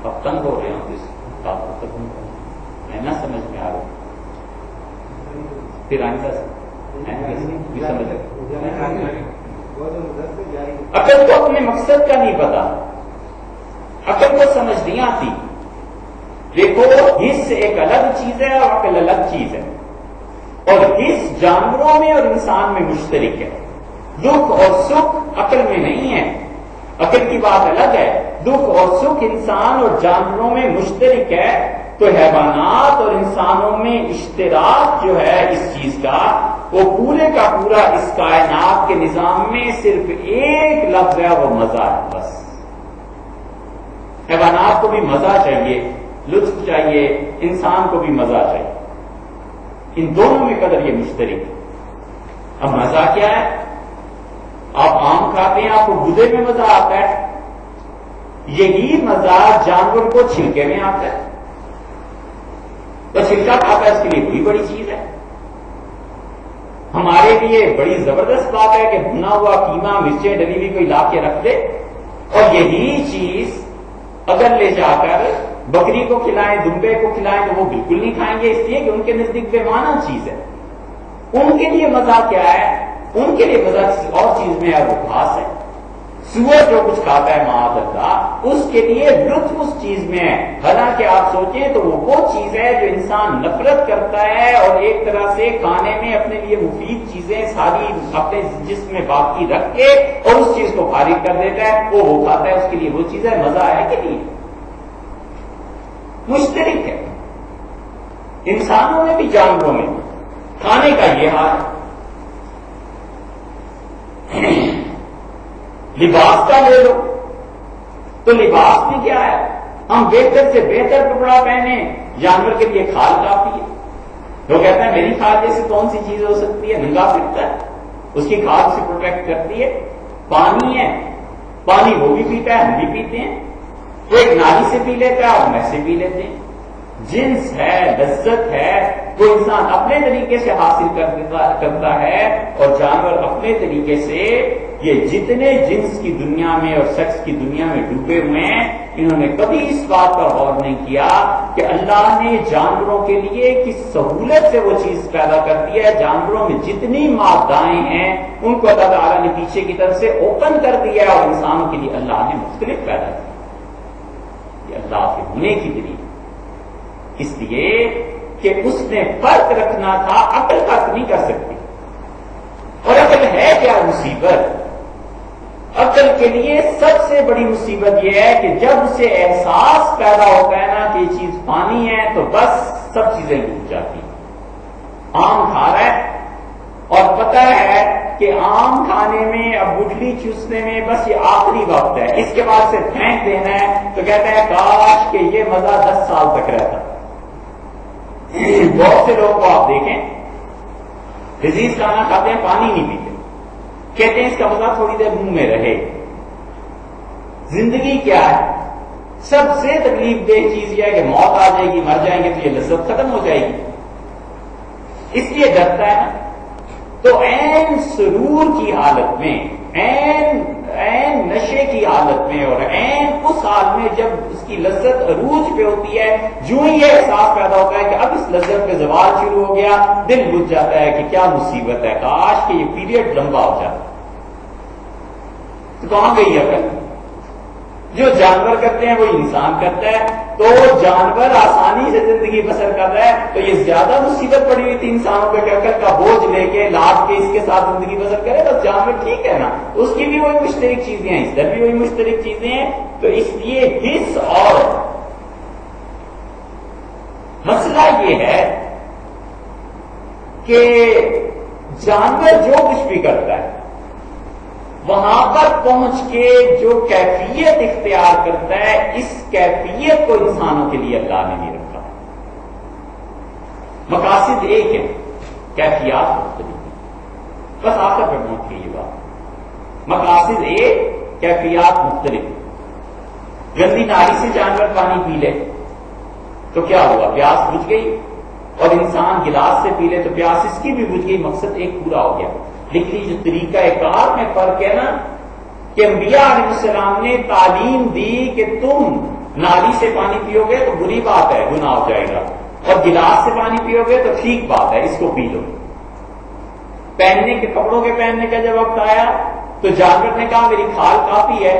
اب تنگ ہو رہے ہیں اس بات کو، میں نہ سمجھ میں آ رہا پھر آئندہ عقل کو اپنے مقصد کا نہیں پتا، عقل کو سمجھ نہیں آتی۔ دیکھو حس ایک الگ چیز ہے اور عقل الگ چیز ہے، اور حس جانوروں میں اور انسان میں مشترک ہے۔ دکھ اور سکھ عقل میں نہیں ہے، عقل کی بات الگ ہے۔ دکھ اور سکھ انسان اور جانوروں میں مشترک ہے، تو حیوانات اور انسانوں میں اشتراک جو ہے اس چیز کا، وہ پورے کا پورا اس کائنات کے نظام میں صرف ایک لفظ ہے، وہ مزہ ہے بس۔ حیوانات کو بھی مزہ چاہیے، لطف چاہیے، انسان کو بھی مزہ چاہیے، ان دونوں میں قدر یہ مشترک۔ اب مزہ کیا ہے؟ آپ آم کھاتے ہیں، آپ کو گدے میں مزہ آتا ہے، یہی مزہ جانور کو چھلکے میں آتا ہے۔ تو چھلکا کھاتا ہے، اس کے لیے بڑی بڑی چیز ہے۔ ہمارے لیے بڑی زبردست بات ہے کہ بھنا ہوا قیمہ، مرچیں ڈلی ہوئی کوئی لا کے رکھ دے، اور یہی چیز اگر لے جا کر بکری کو کھلائیں، دمبے کو کھلائیں تو وہ بالکل نہیں کھائیں گے، اس لیے کہ ان کے نزدیک بے معنی چیز ہے۔ ان کے لیے مزہ کیا ہے؟ ان کے لیے مزہ کسی اور چیز میں ہے، وہ گھاس ہے۔ سور جو کچھ کھاتا ہے معاذ اللہ، اس کے لیے لطف اس چیز میں ہے، حالانکہ آپ سوچیں تو وہ چیز ہے جو انسان نفرت کرتا ہے، اور ایک طرح سے کھانے میں اپنے لیے مفید چیزیں ساری اپنے جسم میں باقی رکھ کے اور اس چیز کو فارغ کر دیتا ہے، وہ کھاتا ہے، اس کے لیے وہ چیز ہے۔ مزہ ہے کہ نہیں؟ مشترک ہے انسانوں میں بھی جانوروں میں۔ کھانے کا یہ حال ہے۔ لباس کا لے لو تو لباس میں کیا ہے؟ ہم بہتر سے بہتر کپڑا پہنے، جانور کے لیے کھال کافی ہے۔ وہ کہتا ہے میری کھال جیسے کون سی چیز ہو سکتی ہے؟ ننگا پھرتا ہے، اس کی کھال سے پروٹیکٹ کرتی ہے۔ پانی ہے، پانی وہ بھی پیتا ہے، ہم بھی پیتے ہیں، وہ ایک نالی سے پی لیتا ہے اور میں سے پی لیتے ہیں۔ جنس ہے، لذت ہے، وہ انسان اپنے طریقے سے حاصل کرتا ہے، اور جانور اپنے طریقے سے۔ یہ جتنے جنس کی دنیا میں اور سیکس کی دنیا میں ڈوبے ہوئے ہیں، انہوں نے کبھی اس بات پر غور نہیں کیا کہ اللہ نے جانوروں کے لیے کس سہولت سے وہ چیز پیدا کر دی ہے۔ جانوروں میں جتنی مادائیں ہیں ان کو اللہ تعالیٰ نے پیچھے کی طرف سے اوپن کر دیا ہے، اور انسانوں کے لیے اللہ نے مختلف پیدا کیا۔ یہ اللہ کے ہونے کی دلیل، اس لیے کہ اس نے فرق رکھنا تھا، عقل فرق نہیں کر سکتی۔ اور عقل ہے کیا مصیبت؟ عقل کے لیے سب سے بڑی مصیبت یہ ہے کہ جب اسے احساس پیدا ہوتا ہے نا کہ یہ چیز پانی ہے، تو بس سب چیزیں ڈوب جاتی ہیں۔ آم کھا رہا ہے اور پتہ ہے کہ آم کھانے میں، اب گٹلی چوسنے میں بس یہ آخری وقت ہے، اس کے بعد سے پھینک دینا ہے، تو کہتا ہے کاش کہ یہ مزہ 10 سال تک رہتا۔ بہت سے لوگ کو آپ دیکھیں لذیذ کھانا کھاتے ہیں، پانی نہیں پیتے، کہتے ہیں اس کا مزہ تھوڑی دیر منہ میں رہے۔ زندگی کیا ہے؟ سب سے تکلیف دہ چیز یہ ہے کہ موت آ جائے گی، مر جائیں گے تو یہ لذت ختم ہو جائے گی، اس لیے ڈرتا ہے نا۔ تو عین سرور کی حالت میں، عین نشے کی حالت میں، اور عین اس حال میں جب اس کی لذت عروج پہ ہوتی ہے، جو ہی یہ احساس پیدا ہوتا ہے کہ اب اس لذت پہ زوال شروع ہو گیا، دل بجھ جاتا ہے کہ کیا مصیبت ہے، کاش کہ یہ پیریڈ لمبا ہو جاتا۔ تو کہاں گئی عقل؟ جو جانور کرتے ہیں وہ انسان کرتا ہے، تو جانور آسانی سے زندگی بسر کر رہا ہے، تو یہ زیادہ مصیبت پڑی ہوئی تھی انسانوں پہ کہ عقل کا بوجھ لے کے لاد کے اس کے ساتھ زندگی بسر کرے، تو جانور ٹھیک ہے نا، اس کی بھی وہی مشترک چیزیں ہیں، اس طرح بھی وہی مشترک چیزیں ہیں. تو اس لیے حص اور مسئلہ یہ ہے کہ جانور جو کچھ بھی کرتا ہے وہاں پر پہنچ کے جو کیفیت اختیار کرتا ہے، اس کیفیت کو انسانوں کے لیے اللہ نے نہیں رکھا. مقاصد ایک ہے، کیفیات مختلف ہیں. بس آخر پہ پہنچ گئی یہ بات. مقاصد ایک، کیفیات مختلف. گندی نالی سے جانور پانی پی لے تو کیا ہوا؟ پیاس بجھ گئی. اور انسان گلاس سے پی لے تو پیاس اس کی بھی بجھ گئی، مقصد ایک پورا ہو گیا. لیکن جو طریقہ کار میں فرق ہے نا، کہ انبیاء علیہ السلام نے تعلیم دی کہ تم نالی سے پانی پیو گے تو بری بات ہے، گناہ ہو جائے گا، اور گلاس سے پانی پیو گے تو ٹھیک بات ہے، اس کو پی لو. پہننے کے کپڑوں کے پہننے کا جب وقت آیا تو جانور نے کہا میری کھال کافی ہے.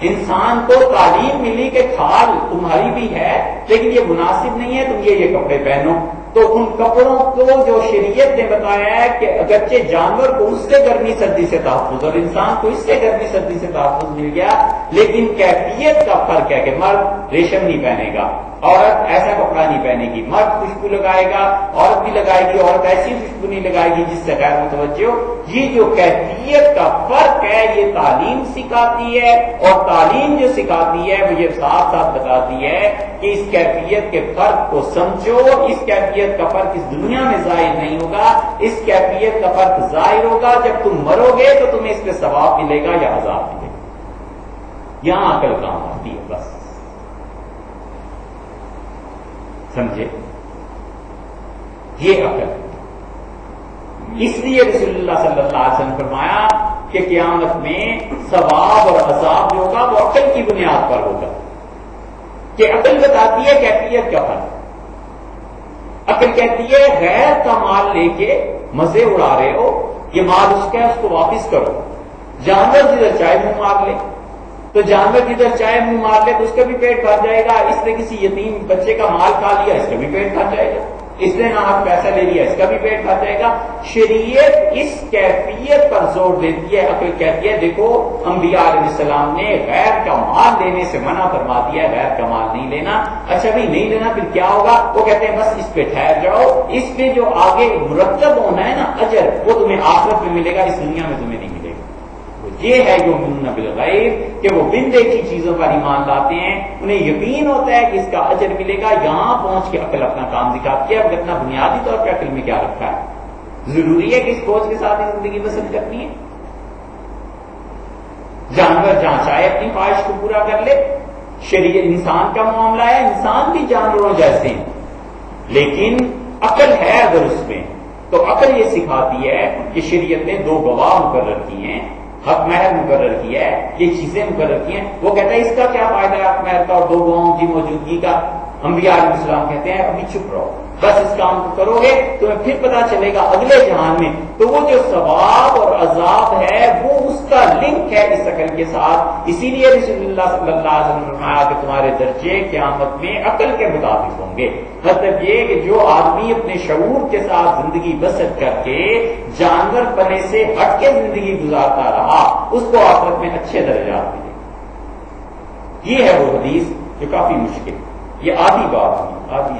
انسان کو تعلیم ملی کہ کھال تمہاری بھی ہے لیکن یہ مناسب نہیں ہے، تم یہ کپڑے پہنو. تو ان کپڑوں کو جو شریعت نے بتایا ہے کہ اگرچہ جانور کو اس سے گرمی سردی سے تحفظ اور انسان کو اس سے گرمی سردی سے تحفظ مل گیا، لیکن کیفیت کا فرق ہے کہ مرد ریشم نہیں پہنے گا، عورت ایسا کپڑا نہیں پہنے گی. مرد خوشبو لگائے گا، عورت بھی لگائے گی، عورت ایسی خوشبو نہیں لگائے گی جس سے غیر متوجہ ہو. یہ جو کیفیت کا فرق ہے یہ تعلیم سکھاتی ہے، اور تعلیم جو سکھاتی ہے وہ یہ ساتھ ساتھ بتاتی ہے کہ اس کیفیت کے فرق کو سمجھو. اس کیفیت کا فرق اس دنیا میں ظاہر نہیں ہوگا، اس کیفیت کا فرق ظاہر ہوگا جب تم مرو گے تو تمہیں اس پہ ثواب ملے گا یا عذاب ملے گا. یہاں عقل کام آتی ہے. بس سمجھے، یہ عقل. اس لیے رسول اللہ صلی اللہ علیہ وسلم فرمایا کہ قیامت میں ثواب اور عذاب جو ہوگا وہ عقل کی بنیاد پر ہوگا، کہ عقل بتاتی ہے کیفیت کا فرق. عقل کہتی ہے غیر کا مال لے کے مزے اڑا رہے ہو، یہ مال اس کا ہے، اس کو واپس کرو. جانور جدھر چاہے منہ مار لے، تو جانور جدھر چاہے منہ مار لے تو اس کا بھی پیٹ بھر جائے گا. اس نے کسی یتیم بچے کا مال کھا لیا، اس کا بھی پیٹ بھر جائے گا. اس نے ناحق پیسہ لے لیا، اس کا بھی پیٹ بھر جائے گا. شریعت اس کیفیت پر زور دیتی ہے. عقل کہتی ہے دیکھو انبیاء علیہ السلام نے غیر کا مال لینے سے منع فرما دیا، غیر کا مال نہیں لینا. اچھا بھی نہیں لینا پھر کیا ہوگا؟ وہ کہتے ہیں بس اس پہ ٹھہر جاؤ، اس پہ جو آگے مرتب ہونا ہے نا اجر، وہ تمہیں آخرت میں ملے گا، اس دنیا میں تمہیں نہیں ملے گا. یہ ہے یؤمنون بالغیب، کہ وہ بن دیکھی چیزوں پر ایمان لاتے ہیں، انہیں یقین ہوتا ہے کہ اس کا اجر ملے گا. یہاں پہنچ کے عقل اپنا کام دکھاتی ہے. اب اتنا بنیادی طور پہ عقل میں کیا رکھا ہے؟ ضروری ہے کہ اس سوچ کے ساتھ ہی زندگی بسر کرنی ہے. جانور جہاں چاہے اپنی خواہش کو پورا کر لے. شریعت انسان کا معاملہ ہے، انسان بھی جانوروں جیسے ہیں، لیکن عقل ہے اگر اس میں تو عقل یہ سکھاتی ہے کہ شریعت نے دو گواہ مقرر کیے ہیں، حق مہر مقرر کیا ہے، یہ چیزیں مقرر کی ہیں. وہ کہتا ہے اس کا کیا فائدہ ہے حق مہر کا اور دو گواہوں کی موجودگی کا؟ انبیاء علیہ السلام کہتے ہیں ابھی چپ رہو، بس اس کام کو کرو گے تمہیں پھر پتا چلے گا اگلے جہان میں. تو وہ جو ثواب اور عذاب ہے وہ اس کا لنک ہے اس عقل کے ساتھ. اسی لیے رسول اللہ صلی اللہ علیہ وسلم نے فرمایا کہ تمہارے درجے قیامت میں عقل کے مطابق ہوں گے. مطلب یہ کہ جو آدمی اپنے شعور کے ساتھ زندگی بسر کر کے جانور پنے سے ہٹ کے زندگی گزارتا رہا اس کو آخرت میں اچھے درجات ملے. یہ ہے وہ حدیث جو کافی مشکل، یہ آدھی بات ہوئی، آدھی